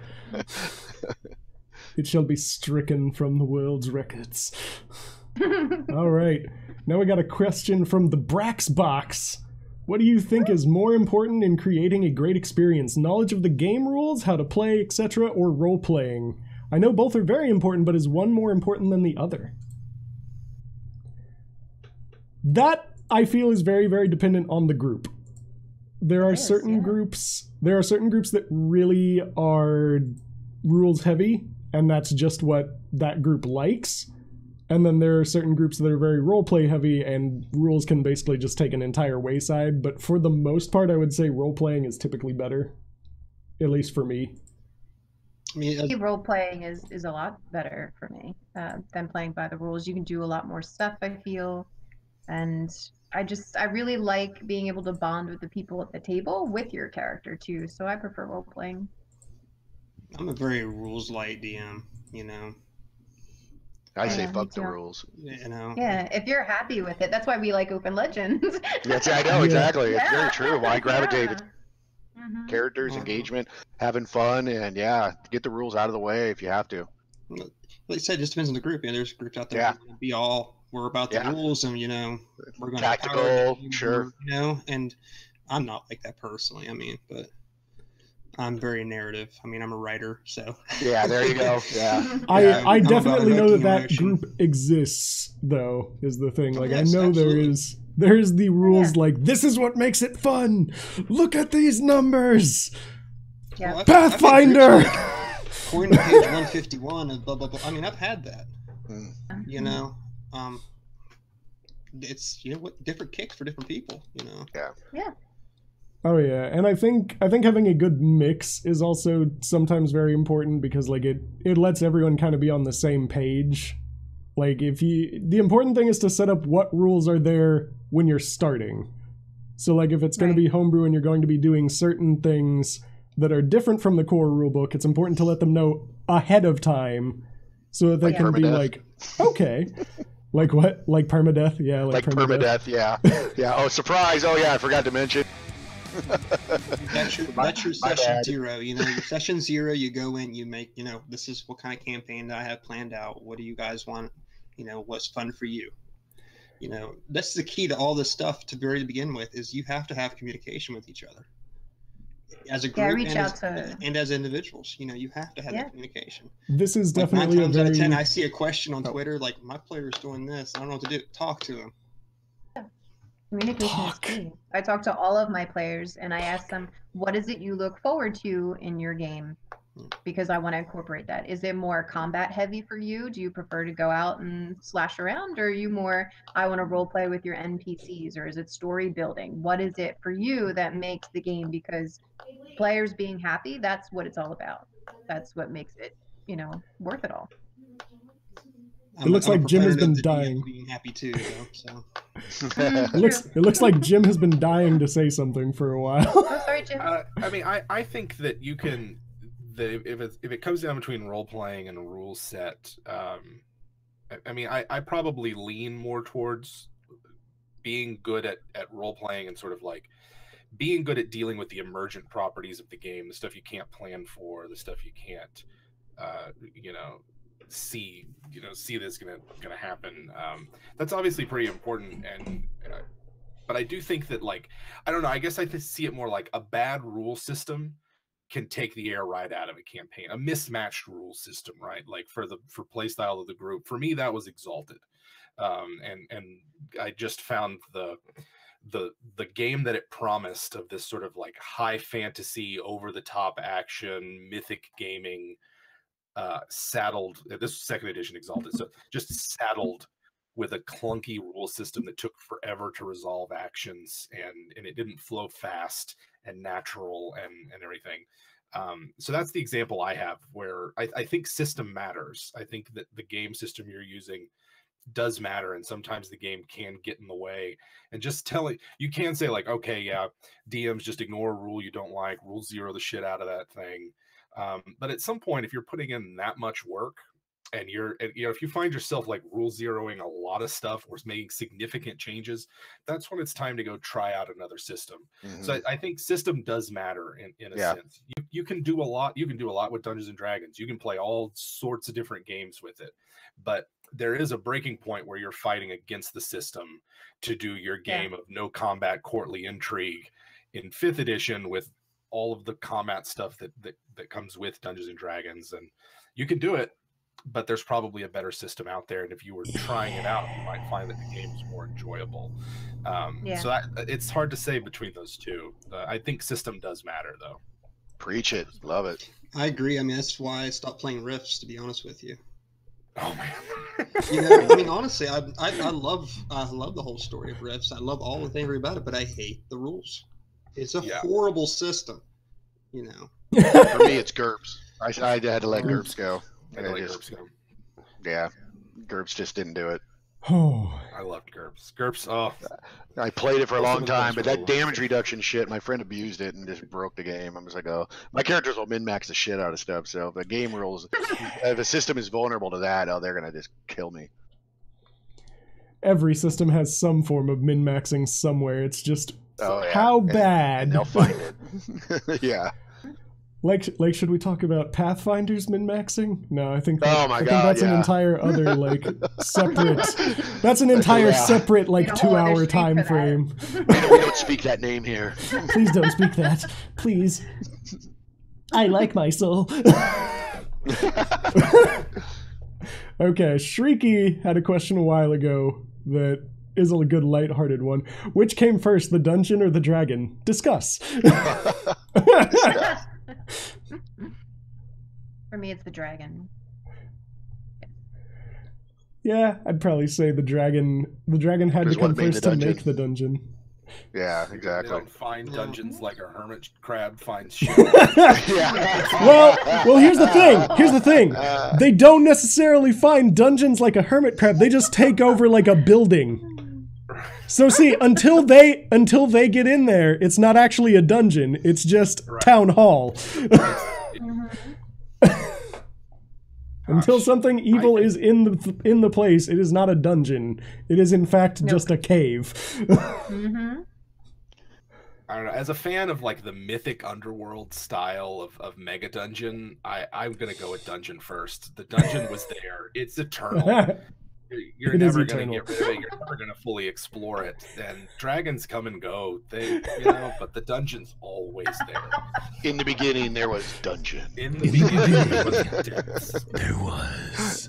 It shall be stricken from the world's records. All right. Now we got a question from the Brax box. What do you think is more important in creating a great experience? Knowledge of the game rules, how to play, etc., or role-playing? I know both are very important, but is one more important than the other? That, I feel, is very, very dependent on the group. There are certain groups that really are rules heavy, and that's just what that group likes. And then there are certain groups that are very roleplay heavy, and rules can basically just take an entire wayside. But for the most part, I would say role-playing is typically better, at least for me.
I mean, role-playing is a lot better for me than playing by the rules. You can do a lot more stuff, I feel. And I really like being able to bond with the people at the table with your character too. So I prefer role playing.
I'm a very rules light DM, you know.
I say fuck the rules.
You know.
Yeah, if you're happy with it, that's why we like Open Legends.
Yes, I know exactly. It's very true. Why gravitate with characters, engagement, having fun, and get the rules out of the way if you have to.
Like I said, it just depends on the group. You know, there's groups out there that be all we're about the rules, and you know, we're going
tactical, sure.
You know, and I'm not like that personally. I mean, but I'm very narrative. I mean, I'm a writer, so
yeah. There you go. Yeah,
I definitely know that group exists, though. Is the thing. Like, yes, I know there's the rules. Like, this is what makes it fun. Look at these numbers.
Yeah.
Well,
Pathfinder.
According to page 151 and blah blah blah. I mean, I've had that. You know, it's, you know, what, different kicks for different people. You know.
Yeah.
Oh yeah, and I think having a good mix is also sometimes very important, because like it lets everyone kind of be on the same page. Like, the important thing is to set up what rules are there when you're starting. So like, if it's going to be homebrew and you're going to be doing certain things that are different from the core rulebook, it's important to let them know ahead of time so that they can be like, okay. Like what? Like permadeath? Yeah,
like permadeath, yeah. Yeah, oh, surprise! Oh yeah, I forgot to mention.
That's your session 0. You know, your session 0, you go in, you make, you know, this is what kind of campaign that I have planned out. What do you guys want? You know, what's fun for you? You know, that's the key to all this stuff to begin with, is you have to have communication with each other. As a group and as individuals, you know, you have to have that communication.
This is definitely
9 times out of 10, I see a question on Twitter, like, my player's doing this, I don't know what to do. Talk to him.
Communication is key. I talk to all of my players and I ask them, what is it you look forward to in your game? Because I want to incorporate that. Is it more combat heavy for you? Do you prefer to go out and slash around? Or are you more, I want to role play with your NPCs? Or is it story building? What is it for you that makes the game? Because players being happy, that's what it's all about. That's what makes it, you know, worth it all.
It looks like Jim has been dying.
Being happy too, though, so.
It looks like Jim has been dying to say something for a while.
Oh, sorry, Jim.
I mean, I think that you can, if it comes down between role playing and a rule set, I mean, I probably lean more towards being good at role playing and sort of like being good at dealing with the emergent properties of the game, the stuff you can't plan for, the stuff you can't, you know, see this gonna happen. That's obviously pretty important, and But I do think that, like, I don't know, I guess I see it more like a bad rule system can take the air right out of a campaign. A mismatched rule system, right? Like for playstyle of the group, for me that was Exalted. And I just found the game that it promised of this sort of like high fantasy, over the top action, mythic gaming, saddled, this was second edition Exalted, so just saddled with a clunky rule system that took forever to resolve actions, and it didn't flow fast and natural and everything. So that's the example I have where I think system matters. I think that the game system you're using does matter, and sometimes the game can get in the way. And just you can say like, okay, yeah, DMs just ignore a rule you don't like, rule zero the shit out of that thing. But at some point, if you're putting in that much work, and if you find yourself like rule zeroing a lot of stuff or making significant changes, that's when it's time to go try out another system. So I think system does matter in a sense. You can do a lot. You can do a lot with Dungeons and Dragons. You can play all sorts of different games with it, but there is a breaking point where you're fighting against the system to do your game of no combat courtly intrigue in 5th edition with all of the combat stuff that comes with Dungeons and Dragons. And you can do it, but there's probably a better system out there. And if you were trying it out, you might find that the game's more enjoyable. So it's hard to say between those two. I think system does matter, though.
Preach it. Love it.
I agree. I mean, that's why I stopped playing Rifts, to be honest with you.
Oh man.
You know, I mean, honestly, I love the whole story of Rifts. I love all the things about it, but I hate the rules. It's a horrible system, you know.
For me, it's GURPS. I had to let GURPS go. Yeah, GURPS just didn't do it.
Oh,
I loved GURPS. GURPS. Oh,
I played it for a long time, but that damage reduction shit, my friend abused it and just broke the game. I was like, oh, my characters will min-max the shit out of stuff. So if the game rules, if a system is vulnerable to that, oh, they're gonna just kill me.
Every system has some form of min-maxing somewhere. It's just
how
bad.
And they'll find it. Yeah.
Like, should we talk about Pathfinder's min-maxing? No, I think
that's
an entire other like separate. That's an entire separate like 2-hour time frame.
We don't speak that name here.
Please don't speak that. Please. I like my soul. Okay, Shrieky had a question a while ago that is a good lighthearted one. Which came first, the dungeon or the dragon? Discuss.
For me, it's the dragon.
Yeah, I'd probably say the dragon. The dragon had to come first to make the dungeon.
Yeah, exactly.
They don't find dungeons like a hermit crab finds shit.
Well, here's the thing. They don't necessarily find dungeons like a hermit crab. They just take over like a building. So see, until they get in there, it's not actually a dungeon. It's just town hall. Until something evil is in the place, it is not a dungeon. It is in fact just a cave.
I don't know. As a fan of like the mythic underworld style of Mega Dungeon, I'm gonna go with dungeon first. The dungeon was there. It's eternal. You're never going to get rid of it. You're never going to fully explore it. And dragons come and go. But the dungeon's always there.
In the beginning, there was dungeon.
In the beginning, there was depths.
There was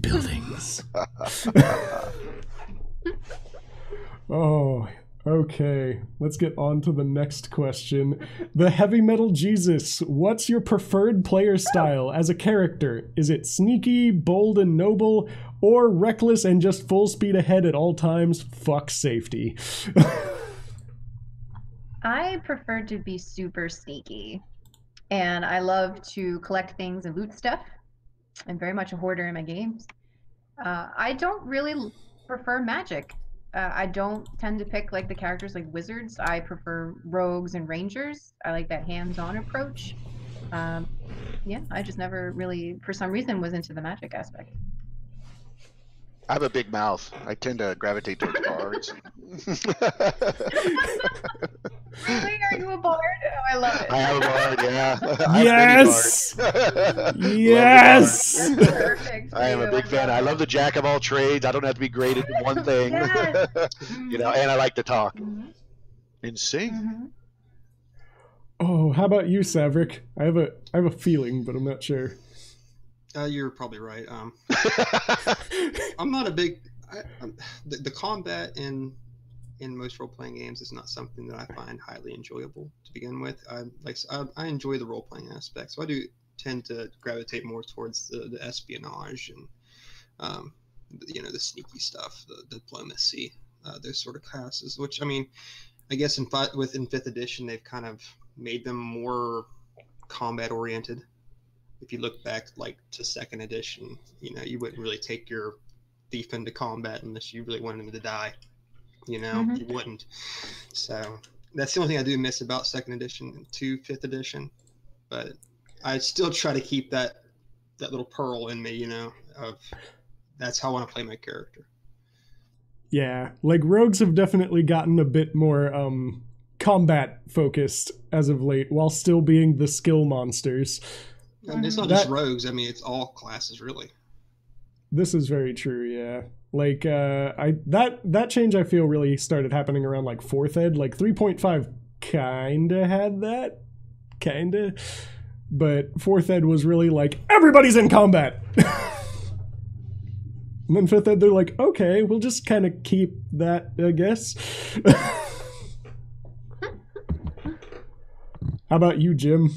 buildings. Oh, okay. Let's get on to the next question. The Heavy Metal Jesus. What's your preferred player style as a character? Is it sneaky, bold, and noble, or reckless and just full speed ahead at all times? Fuck safety.
I prefer to be super sneaky, and I love to collect things and loot stuff. I'm very much a hoarder in my games. I don't really prefer magic. I don't tend to pick like the characters like wizards. I prefer rogues and rangers. I like that hands-on approach. Yeah, I just never really, for some reason, was into the magic aspect.
I have a big mouth. I tend to gravitate towards bards.
Really? Are you a bard? Oh, I love it.
I have a bard, yeah.
Yes! Yes!
Perfect.
I am a big fan. I love the jack of all trades. I don't have to be great at one thing.
Yes.
You know, and I like to talk
Mm-hmm.
and sing.
Mm-hmm.
Oh, how about you, Saevrick? I have a feeling, but I'm not sure.
You're probably right. I'm not a big the combat in most role-playing games is not something that I find highly enjoyable to begin with. I enjoy the role-playing aspect, so I do tend to gravitate more towards the espionage and the sneaky stuff, the diplomacy, those sort of classes. Which, I mean, I guess within 5th edition they've kind of made them more combat oriented. If you look back like to 2nd edition, you wouldn't really take your thief into combat unless you really wanted him to die. You wouldn't. So that's the only thing I do miss about 2nd edition to 5th edition. But I still try to keep that little pearl in me, of that's how I want to play my character.
Yeah, like rogues have definitely gotten a bit more combat focused as of late, while still being the skill monsters.
I mean, it's not just rogues. I mean, it's all classes, really.
This is very true. Yeah, like that change I feel really started happening around like 4th ed. Like 3.5 kinda had that, but 4th ed was really like everybody's in combat. And then 5th ed, they're like, okay, we'll just kind of keep that, I guess. How about you, Jim?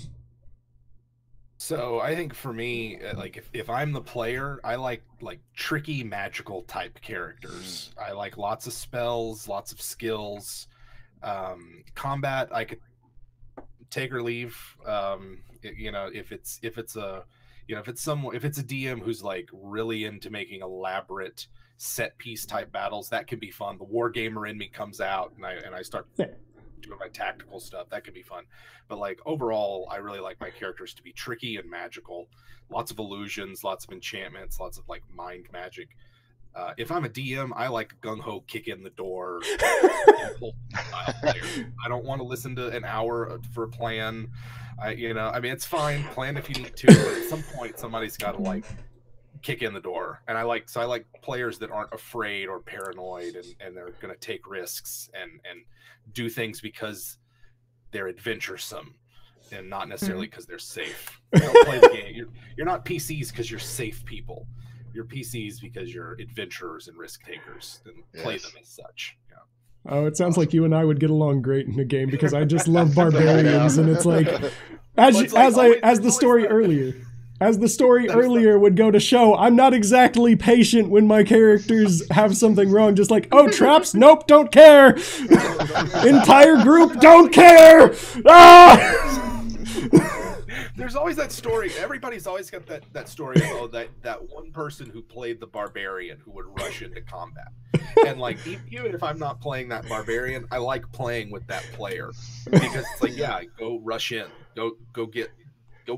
So I think for me, like if I'm the player, I like tricky magical type characters. I like lots of spells, lots of skills. Combat, I could take or leave. If it's a DM who's like really into making elaborate set piece type battles, that can be fun. The war gamer in me comes out, and I start doing my tactical stuff. That can be fun. But like overall, I really like my characters to be tricky and magical. Lots of illusions, lots of enchantments, lots of like mind magic. If I'm a DM, I like gung-ho kick in the door. I don't want to listen to an hour for a plan. I mean, it's fine, plan if you need to, but at some point somebody's got to like kick in the door. And I like players that aren't afraid or paranoid, and they're going to take risks and do things because they're adventuresome and not necessarily because they're safe. You don't play the game. You're not PCs because you're safe people. You're PCs because you're adventurers and risk takers, and play them as such. Yeah.
Oh, it sounds like you and I would get along great in a game, because I just love barbarians, and it's like, as the story earlier would go to show, I'm not exactly patient when my characters have something wrong. Just like, oh, traps, nope, don't care. Entire group, don't care. Ah!
There's always that story. Everybody's always got that story of that one person who played the barbarian who would rush into combat. And like, even if I'm not playing that barbarian, I like playing with that player, because it's like, yeah, go rush in, go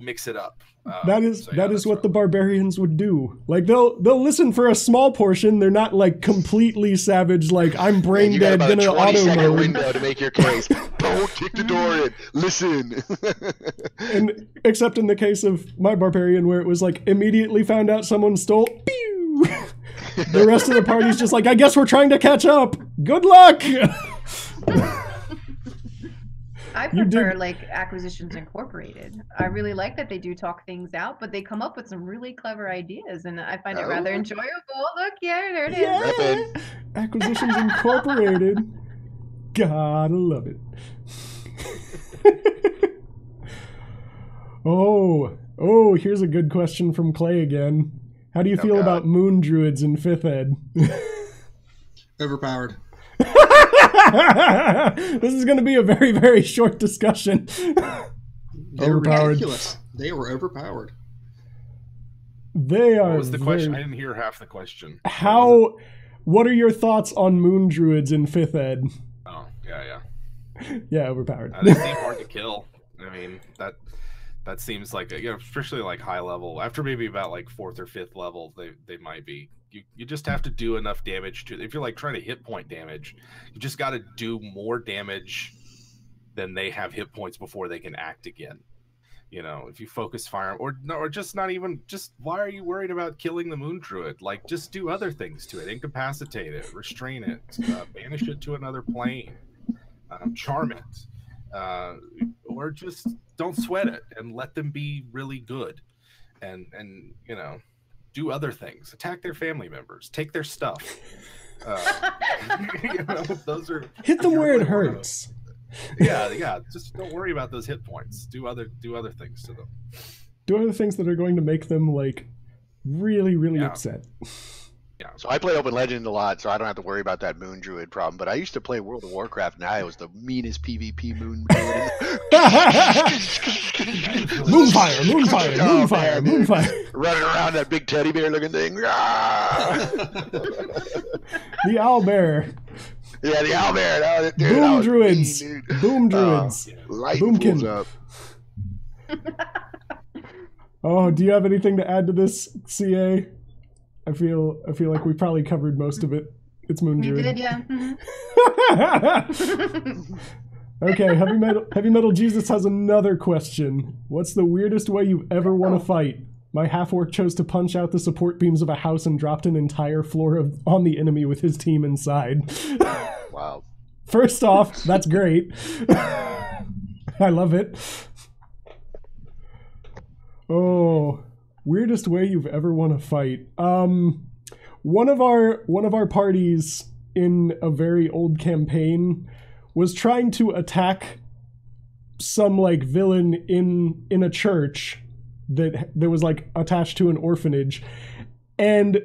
mix it up.
That is what the barbarians would do. Like they'll listen for a small portion. They're not like completely savage. Like, I'm brain dead, gonna auto mode.
Window to make your case. Don't kick the door in. Listen.
And except in the case of my barbarian, where it was like immediately found out someone stole. Pew! The rest of the party's just like, I guess we're trying to catch up. Good luck.
I prefer like Acquisitions Incorporated. I really like that they do talk things out, but they come up with some really clever ideas, and I find it rather enjoyable. Look, yeah, there it is.
Yeah. Acquisitions Incorporated. Gotta love it. Oh, here's a good question from Clay again. How do you feel about moon druids in 5th ed?
Overpowered.
This is going to be a very, very short discussion.
They were ridiculous. They were overpowered.
They are.
What was the question? I didn't hear half the question.
What are your thoughts on moon druids in 5th ed?
Oh, yeah.
Yeah, overpowered.
They seem hard to kill. I mean, that seems like, especially like high level. After maybe about like 4th or 5th level, they might be. You just have to do enough damage to. If you're like trying to hit point damage, you just got to do more damage then they have hit points before they can act again. You know, if you focus fire, or just not even, just why are you worried about killing the moon druid? Like, just do other things to it, incapacitate it, restrain it, banish it to another plane, charm it, or just don't sweat it and let them be really good, and you know, do other things, attack their family members, take their stuff. You know, those are,
hit them where it hurts.
Yeah, just don't worry about those hit points. Do other things to them.
Do other things that are going to make them like really upset.
Yeah. So I play Open Legend a lot, so I don't have to worry about that moon druid problem. But I used to play World of Warcraft, and I was the meanest PvP moon druid. Moonfire. Running around that big teddy bear looking thing.
The owlbear.
Yeah, the owlbear.
Boom druids. Boom druids. Boomkin.
Up.
Oh, do you have anything to add to this, CA? I feel like we probably covered most of it. It's Moon Druid.
You did, yeah.
Okay, Heavy Metal Jesus has another question. What's the weirdest way you've ever won a fight? My half-orc chose to punch out the support beams of a house and dropped an entire floor on the enemy with his team inside.
Wow.
First off, that's great. I love it. Oh, weirdest way you've ever won a fight. One of our parties in a very old campaign was trying to attack some like villain in a church that was like attached to an orphanage, and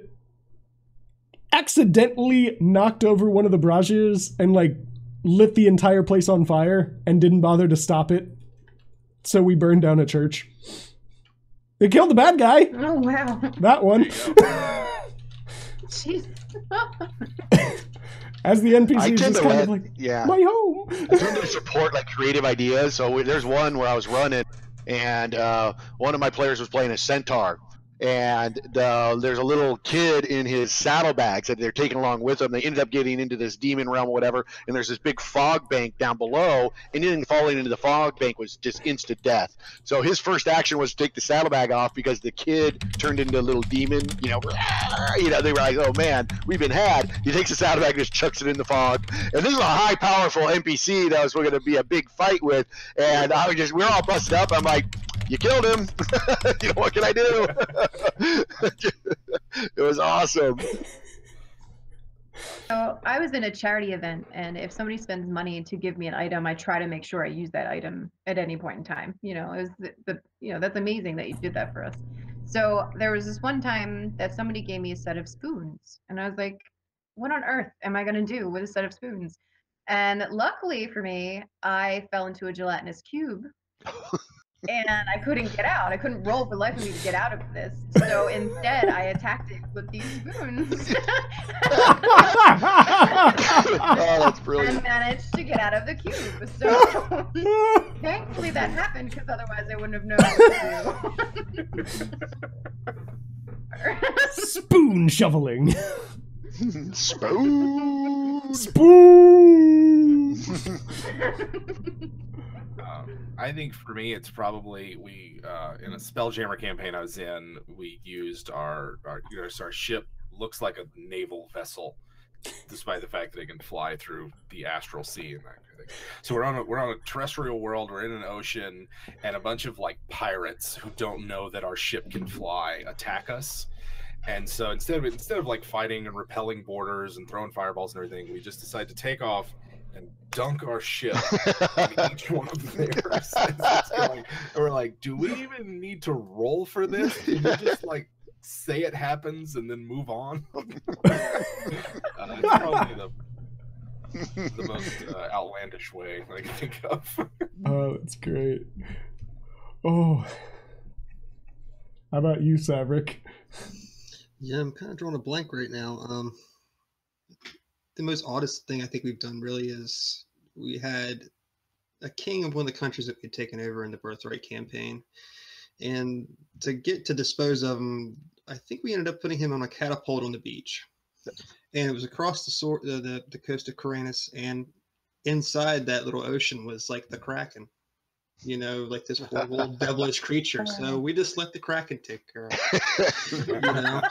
accidentally knocked over one of the barrages and like lit the entire place on fire and didn't bother to stop it. So we burned down a church. It killed the bad guy.
Oh wow.
That one.
Jeez.
As the NPC is just kind of like, my home.
I tend to support like creative ideas. So there's one where I was running, and one of my players was playing a centaur, and there's a little kid in his saddlebags that they're taking along with them. They ended up getting into this demon realm or whatever, and there's this big fog bank down below, and anything falling into the fog bank was just instant death. So his first action was to take the saddlebag off because the kid turned into a little demon. You know, they were like, oh man, we've been had. He takes the saddlebag and just chucks it in the fog. And this is a high powerful NPC that was going to be a big fight with, and we're all busted up. I'm like, you killed him. You know, what can I do? It was awesome.
So I was in a charity event, and if somebody spends money to give me an item, I try to make sure I use that item at any point in time. You know, it was that's amazing that you did that for us. So there was this one time that somebody gave me a set of spoons, and I was like, what on earth am I going to do with a set of spoons? And luckily for me, I fell into a gelatinous cube. And I couldn't get out. I couldn't roll for life of me to get out of this. So instead, I attacked it with these spoons.
Oh, that's brilliant.
And managed to get out of the cube. So thankfully that happened, because otherwise I wouldn't have known what to do.
Spoon shoveling.
Spoon.
I think for me, it's probably in a Spelljammer campaign I was in, we used our ship looks like a naval vessel, despite the fact that it can fly through the astral sea and that kind of thing. So we're on a terrestrial world, we're in an ocean, and a bunch of like pirates who don't know that our ship can fly attack us. And so instead of like fighting and repelling borders and throwing fireballs and everything, we just decided to take off and dunk our ship in each one of theirs. And we're like, do we even need to roll for this? Can we just like say it happens and then move on? It's probably the most outlandish way I can think of.
Oh, that's great. Oh, how about you, Saevrick?
Yeah, I'm kind of drawing a blank right now. The most oddest thing I think we've done really is we had a king of one of the countries that we'd taken over in the Birthright campaign, and to dispose of him, I think we ended up putting him on a catapult on the beach, and it was across the coast of Koranus, and inside that little ocean was like the Kraken. You know, like this horrible devilish creature. So we just let the Kraken take care of it. You know?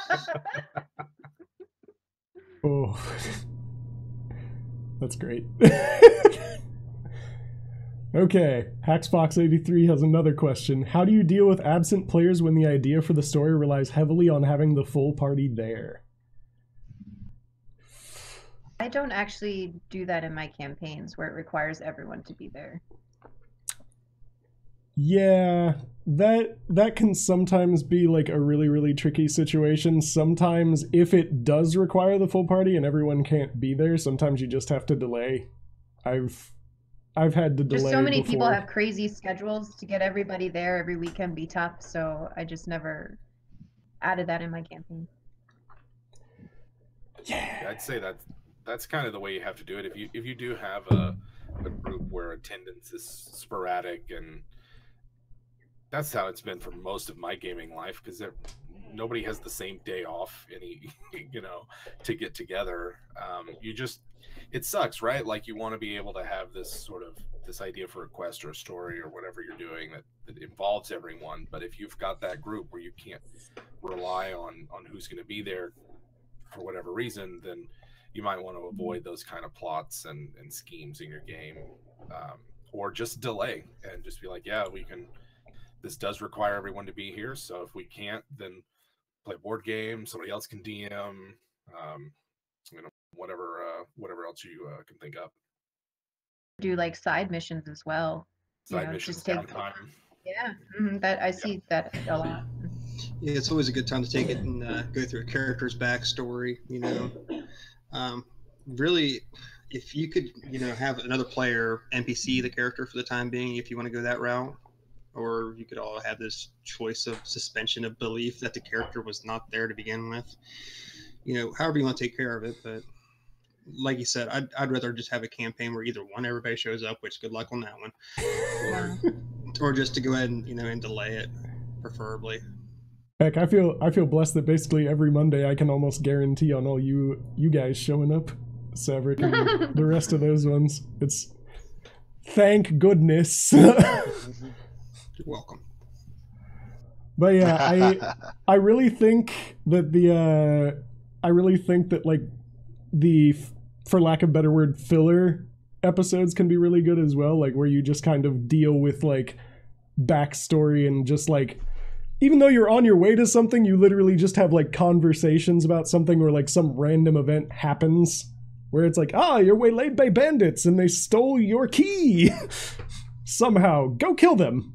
Oh, that's great. Okay, Hacksbox83 has another question. How do you deal with absent players when the idea for the story relies heavily on having the full party there?
I don't actually do that in my campaigns where it requires everyone to be there.
Yeah, that can sometimes be like a really, really tricky situation. Sometimes if it does require the full party and everyone can't be there, sometimes you just have to delay. I've had to delay
Just so many
before.
people have crazy schedules to get everybody there every week can be tough, so I just never added that in my campaign.
Yeah,
I'd say that's kind of the way you have to do it. If you do have a group where attendance is sporadic, and that's how it's been for most of my gaming life, because nobody has the same day off to get together. It sucks, right? Like, you want to be able to have this idea for a quest or a story or whatever you're doing that involves everyone. But if you've got that group where you can't rely on who's going to be there for whatever reason, then you might want to avoid those kind of plots and schemes in your game, or just delay and just be like, yeah, this does require everyone to be here, so if we can't, then play board game, somebody else can DM, whatever else you can think of.
Do like side missions as well.
Side missions,
just take
downtime.
Yeah, that I see that a lot.
Yeah, it's always a good time to take it and go through a character's backstory. Really, if you could, have another player NPC the character for the time being, if you want to go that route, or you could all have this choice of suspension of belief that the character was not there to begin with. However you want to take care of it, but like you said, I'd rather just have a campaign where either one, everybody shows up, which good luck on that one, or just to go ahead and and delay it, preferably.
Heck, I feel blessed that basically every Monday I can almost guarantee on all you guys showing up, Saevrick and the rest of those ones. It's thank goodness.
You're welcome.
But yeah, I really think that like the, for lack of a better word, filler episodes can be really good as well, like where you just kind of deal with like backstory and just like, even though you're on your way to something, you literally just have like conversations about something, or like some random event happens where it's like, you're waylaid by bandits and they stole your key. Somehow, go kill them.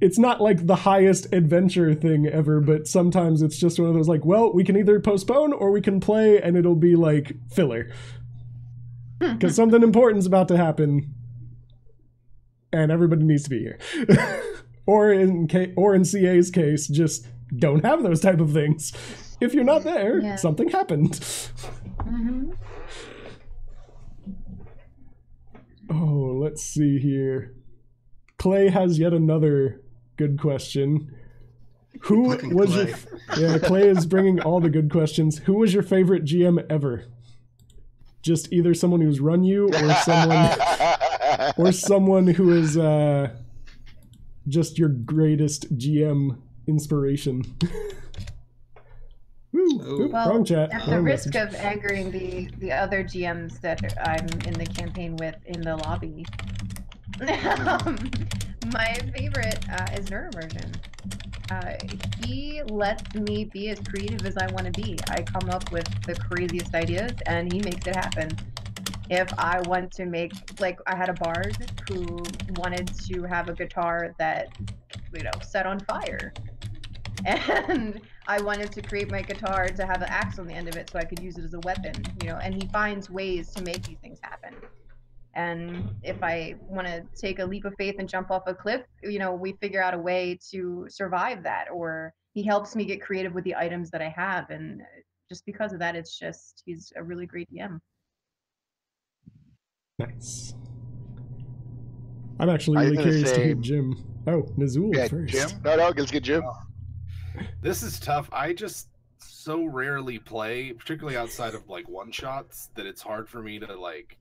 It's not like the highest adventure thing ever, but sometimes it's just one of those like, well, we can either postpone or we can play and it'll be like filler. Because something important's about to happen and everybody needs to be here. Or in CA's case, just don't have those type of things. If you're not there, something happened.
Mm-hmm.
Oh, let's see here. Clay has yet another good question. Who was
Clay.
Clay is bringing all the good questions. Who was your favorite GM ever? Just either someone who's run you, or someone who is just your greatest GM inspiration. Woo,
well,
wrong chat.
At the risk of angering the other GMs that I'm in the campaign with in the lobby, my favorite is Neuroversion. He lets me be as creative as I want to be. I come up with the craziest ideas and he makes it happen. If I want to make, like, I had a bard who wanted to have a guitar that, set on fire. And I wanted to create my guitar to have an axe on the end of it so I could use it as a weapon, and he finds ways to make these things happen. And if I want to take a leap of faith and jump off a cliff, we figure out a way to survive that, or he helps me get creative with the items that I have. And just because of that, he's a really great DM.
Nice. I'm actually really curious to hear Jim. Oh, Nizuul first.
Jim? No, let's get Jim.
This is tough. I just so rarely play, particularly outside of like one-shots, that it's hard for me to like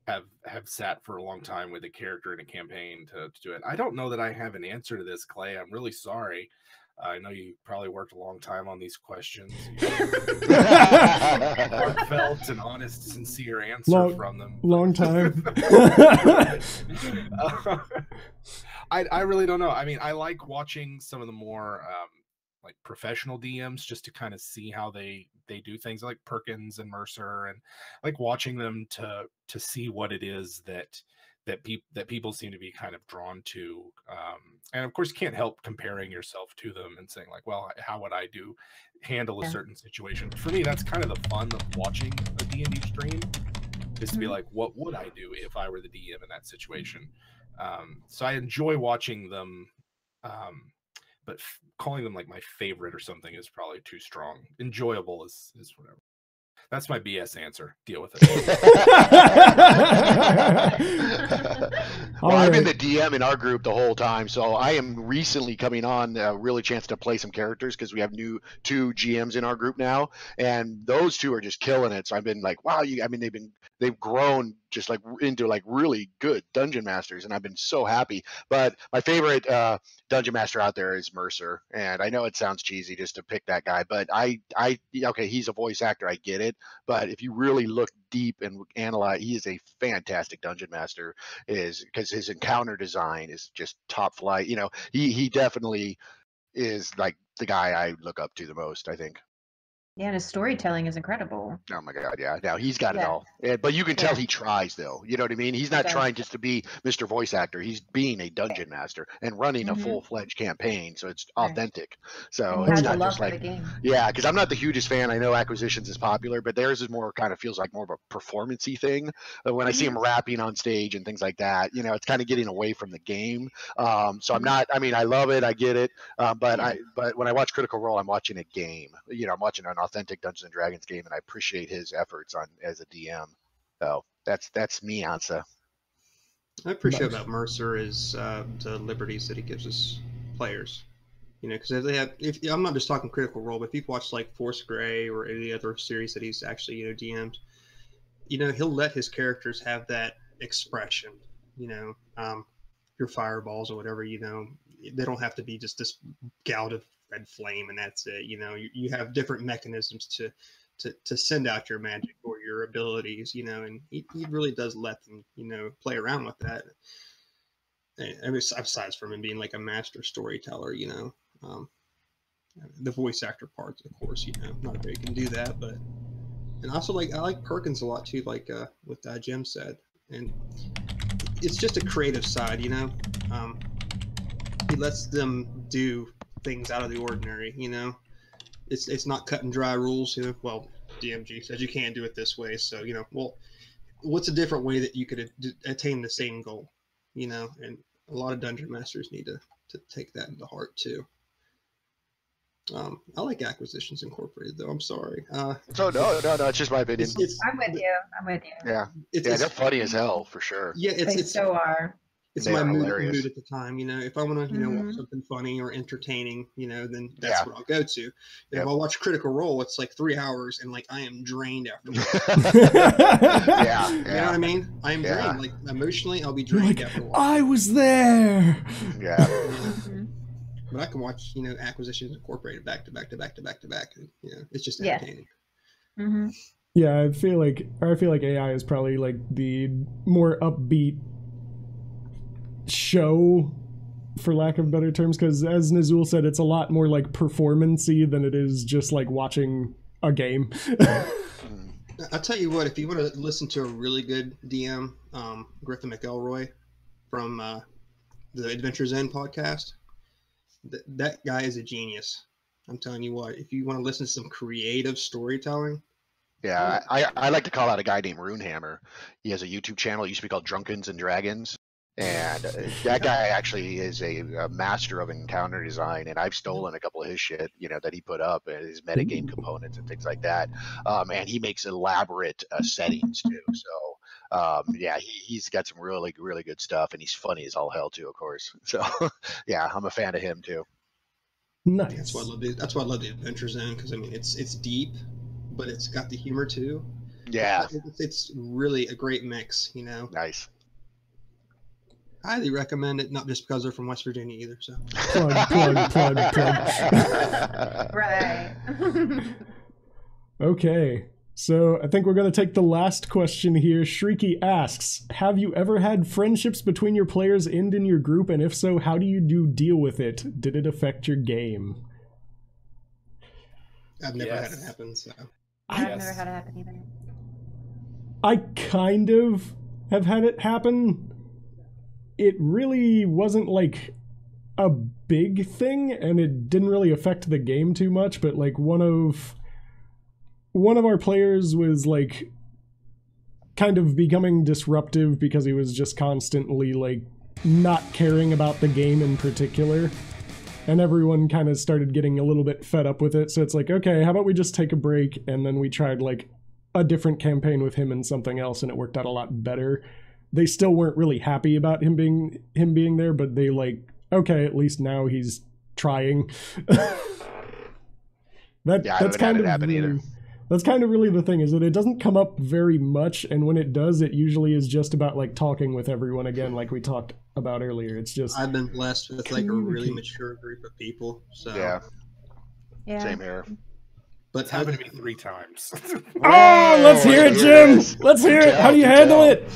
have sat for a long time with a character in a campaign to do it. I don't know that I have an answer to this, Clay. I'm really sorry. I know you probably worked a long time on these questions. Heartfelt and honest, sincere answer from them.
Long time.
I really don't know. I mean, I like watching some of the more like professional DMs just to kind of see how they do things, like Perkins and Mercer, and like watching them to see what it is that people seem to be kind of drawn to. And of course, you can't help comparing yourself to them and saying like, well, how would I handle a certain situation? For me, that's kind of the fun of watching a D&D stream, is to be like, what would I do if I were the DM in that situation? So I enjoy watching them, but calling them like my favorite or something is probably too strong. Enjoyable is whatever. That's my BS answer. Deal with it.
Well, I've been the DM in our group the whole time, so I am recently coming on really chance to play some characters because we have two GMs in our group now, and those two are just killing it. So I've been like, wow, they've grown just like into like really good dungeon masters, and I've been so happy. But my favorite dungeon master out there is Mercer, and I know it sounds cheesy just to pick that guy, but okay, he's a voice actor, I get it, but if you really look deep and analyze, he is a fantastic dungeon master, because his encounter design is just top flight. He definitely is like the guy I look up to the most, I think.
Yeah, and his storytelling is incredible.
Oh my God, yeah. Now he's got it all. But you can tell he tries, though. You know what I mean? He's not trying just to be Mr. Voice Actor. He's being a dungeon master and running a full-fledged campaign, so it's authentic. So it's not just like, yeah, because I'm not the hugest fan. I know Acquisitions is popular, but theirs is more kind of feels like more of a performance-y thing. When I see him rapping on stage and things like that, it's kind of getting away from the game. So I'm not. I mean, I love it. I get it. But when I watch Critical Role, I'm watching a game. I'm watching an authentic Dungeons and Dragons game, and I appreciate his efforts as a DM. So that's me, Ansa.
I appreciate about Mercer is the liberties that he gives us players. Because I'm not just talking Critical Role, but if you've watched like Force Grey or any other series that he's actually DM'd, he'll let his characters have that expression. Your fireballs or whatever. They don't have to be just this gout of red flame and that's it. You have different mechanisms to send out your magic or your abilities, and he really does let them, play around with that. I mean, aside from him being like a master storyteller, the voice actor parts, of course, not everybody can do that, and also I like Perkins a lot too, like what Jim said, and it's just a creative side, he lets them do things out of the ordinary, it's not cut and dry rules. Well, DMG says you can't do it this way, so well, what's a different way that you could attain the same goal? And a lot of dungeon masters need to take that into heart too. I like Acquisitions Incorporated, though. I'm sorry.
So no, it's just my opinion.
I'm with you.
Yeah, they're funny as hell for sure.
Yeah,
they so are.
It's my mood at the time. If I want to, watch something funny or entertaining, then that's what I'll go to. If I watch Critical Role, it's like 3 hours, and like I am drained afterwards. You know what I mean? I am drained. Like emotionally, I'll be drained afterwards.
I was there.
Yeah.
But I can watch, Acquisitions Incorporated back to back to back to back to back. It's just entertaining.
Yeah, I feel like AI is probably like the more upbeat show, for lack of better terms, because as Nizuul said, it's a lot more like performance-y than it is just like watching a game.
I'll tell you what, if you want to listen to a really good DM, Griffin McElroy from the Adventures End podcast, that guy is a genius. I'm telling you what, if you want to listen to some creative storytelling.
Yeah, I like to call out a guy named Runehammer. He has a YouTube channel. It used to be called Drunkens and Dragons. And that guy actually is a master of encounter design, and I've stolen a couple of his shit, that he put up, and his metagame components and things like that. And he makes elaborate settings too. So he's got some really, really good stuff, and he's funny as all hell too, of course. So yeah, I'm a fan of him too.
Nice.
That's why I love the Adventure Zone, because I mean it's deep, but it's got the humor too.
Yeah.
It's really a great mix, you know.
Nice.
Highly recommend it, not just because they're from West Virginia either. So
plug.
Right.
Okay. So I think we're going to take the last question here. Shrieky asks, have you ever had friendships between your players end in your group? And if so, how do you deal with it? Did it affect your game?
I've never had it happen, so.
I've never had it happen either.
I kind of have had it happen. It really wasn't like a big thing, and it didn't really affect the game too much, but like one of our players was like kind of becoming disruptive because he was just constantly like not caring about the game in particular, and everyone kind of started getting a little bit fed up with it. So it's like, okay, how about we just take a break? And then we tried like a different campaign with him and something else, and it worked out a lot better. They still weren't really happy about him being there, but they like, okay, at least now he's trying. That's kind of really the thing, is that it doesn't come up very much, and when it does, it usually is just about like talking with everyone again, like we talked about earlier. It's just,
I've been blessed with like a really mature group of people. So
yeah.
Same here.
But
It's happened to me 3 times.
Oh, let's hear it, Jim. Let's hear it. How do you handle it?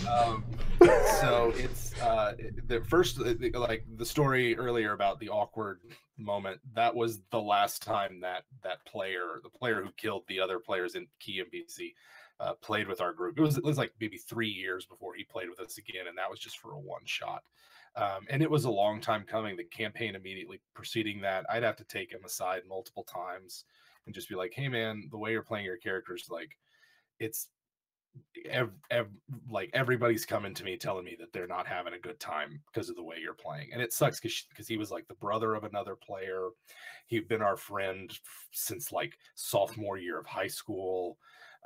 So it's the first, like the story earlier about the awkward moment. That was the last time that the player who killed the other players in Key and BC, played with our group. It was like maybe 3 years before he played with us again, and that was just for a one shot. And it was a long time coming. The campaign immediately preceding that, I'd have to take him aside multiple times and just be like, hey man, the way you're playing your characters, like it's like everybody's coming to me telling me that they're not having a good time because of the way you're playing. And it sucks because he was like the brother of another player. He'd been our friend since like sophomore year of high school.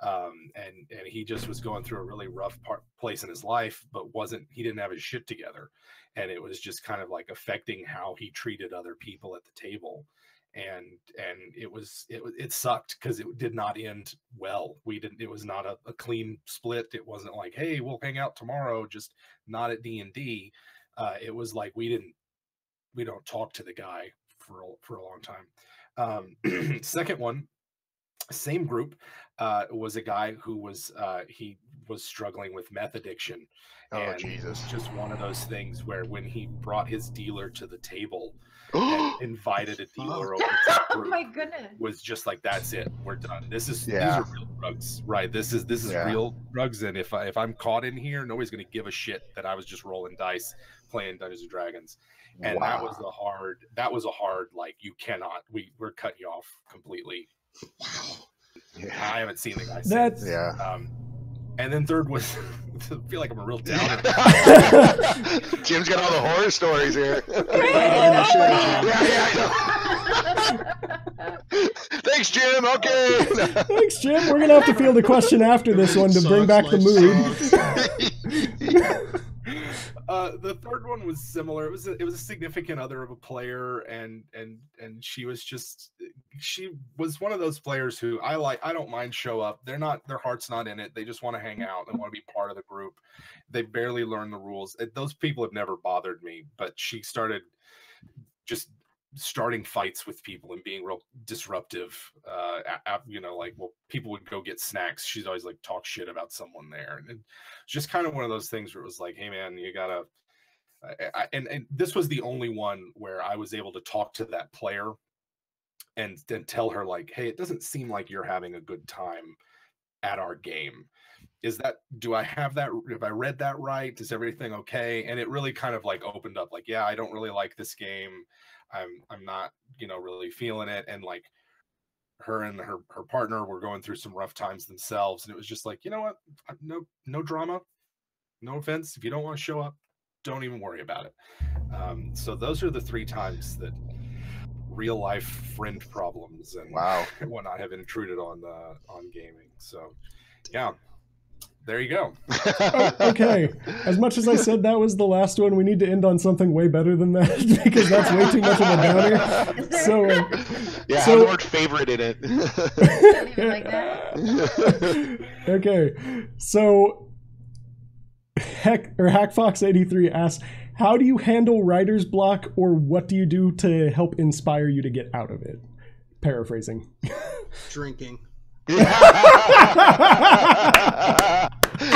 And he just was going through a really rough place in his life, but he didn't have his shit together. And it was just kind of like affecting how he treated other people at the table. And it sucked because it did not end well. It was not a clean split. It wasn't like, hey, we'll hang out tomorrow, just not at D&D. It was like we don't talk to the guy for a long time. Second one, same group, was a guy who was he was struggling with meth addiction. And Jesus. It was just one of those things where when he brought his dealer to the table and invited a dealer over to the group,
oh my goodness,
was just like, that's it, we're done. These are real drugs, right? This is real drugs, and if I'm caught in here, nobody's gonna give a shit that I was just rolling dice playing Dungeons and Dragons. And that was a hard like, we're cutting you off completely. I haven't seen the guy since. And then third was, I feel like I'm a real downer.
Jim's got all the horror stories here. Thanks, Jim. Okay.
Thanks, Jim. We're gonna have to field a question after this one to bring back the mood.
The third one was similar. It was a significant other of a player, and she was one of those players who I don't mind show up. Their heart's not in it. They just want to hang out and want to be part of the group. They barely learn the rules. Those people have never bothered me, but she started just starting fights with people and being real disruptive. People would go get snacks. She's always like talk shit about someone there, and it's just kind of one of those things where it was like, hey man, you gotta. And this was the only one where I was able to talk to that player and then tell her like, hey, it doesn't seem like you're having a good time at our game. Do I have that? Have I read that right? Is everything okay? And it really kind of like opened up like, yeah, I don't really like this game. I'm not, really feeling it. And like her and her partner were going through some rough times themselves. And it was just like, you know what? No drama, no offense. If you don't want to show up, don't even worry about it. So those are the 3 times that real life friend problems and whatnot have intruded on gaming. So yeah, there you go.
Okay. As much as I said that was the last one, we need to end on something way better than that because that's way too much of a downer. So,
yeah, have the word favorite in it.
Like that.
Okay. So, Hackfox83 asks, how do you handle writer's block, or what do you do to help inspire you to get out of it? Paraphrasing.
Drinking.
Hey,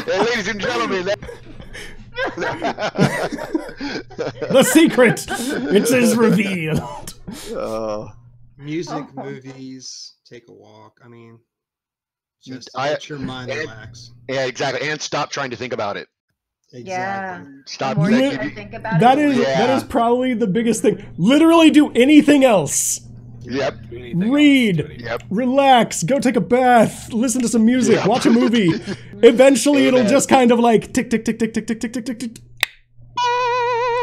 ladies and gentlemen,
the secret! It is revealed.
Music, movies, take a walk. I mean, just let your mind relax.
Yeah, exactly. And stop trying to think about it.
Exactly.
Yeah.
Stop
think about
that
it.
That is probably the biggest thing. Literally do anything else.
Yep.
Read.
Yep.
Relax. Go take a bath. Listen to some music. Yep. Watch a movie. Eventually, it'll just kind of like tick, tick, tick, tick, tick, tick, tick, tick, tick, tick.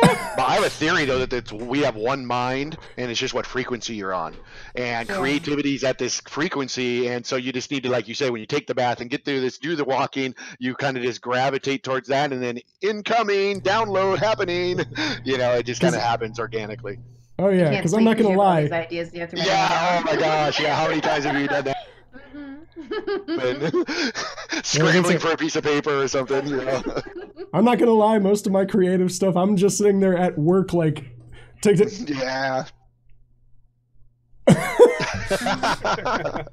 But I have a theory though that we have one mind, and it's just what frequency you're on, and creativity is at this frequency, and so you just need to, like you say, when you take the bath and get through this, do the walking, you kind of just gravitate towards that, and then incoming, download happening, it just kind of happens organically.
Oh yeah, because I'm not gonna lie.
Yeah. Oh my gosh. Yeah. How many times have you done that? Scrambling for a piece of paper or something.
I'm not gonna lie. Most of my creative stuff, I'm just sitting there at work, like,
yeah.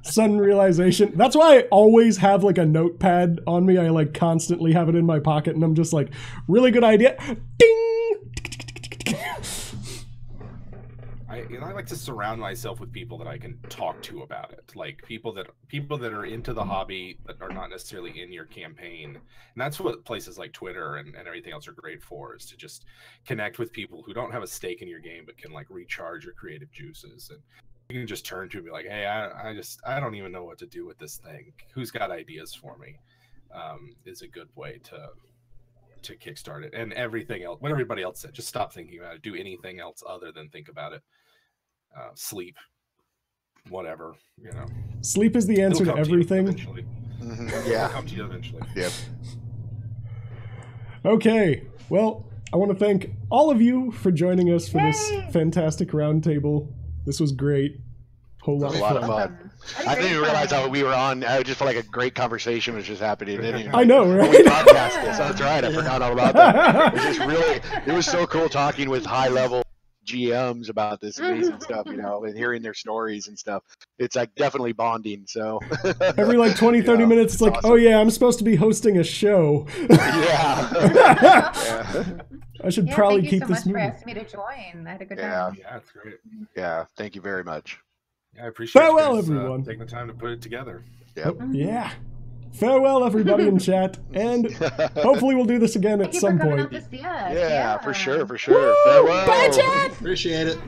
Sudden realization. That's why I always have like a notepad on me. I like constantly have it in my pocket, and I'm just like, really good idea. Ding.
I like to surround myself with people that I can talk to about it, like people that are into the hobby but are not necessarily in your campaign. And that's what places like Twitter and everything else are great for, is to just connect with people who don't have a stake in your game but can like recharge your creative juices. And you can just turn to and be like, hey, I don't even know what to do with this thing. Who's got ideas for me? Is a good way to kickstart it. And everything else, what everybody else said, just stop thinking about it. Do anything else other than think about it. Sleep, whatever,
Sleep is the answer to everything.
Yeah.
It'll come to you eventually.
Yep.
Okay. Well, I want to thank all of you for joining us for this fantastic roundtable. This was great. Whole lot
of fun. I didn't even realize how we were on. I just felt like a great conversation was just happening.
I know, right?
We podcast this. That's right. I forgot all about that. It was so cool talking with high level GMs about this amazing stuff, and hearing their stories and stuff. It's like definitely bonding. So
every like 20-30 minutes, it's like, awesome. Oh yeah, I'm supposed to be hosting a show.
Yeah.
I should probably keep this moving.
Thank you so much for asking me to join. I had a good time.
Yeah, it's great.
Yeah, thank you very much.
Yeah, I appreciate
Farewell, everyone.
Taking the time to put it together.
Yep.
Yeah. Farewell, everybody in chat, and hopefully we'll do this again at some point.
Up to see us.
Yeah, for sure. Farewell.
Bye, chat.
Appreciate it.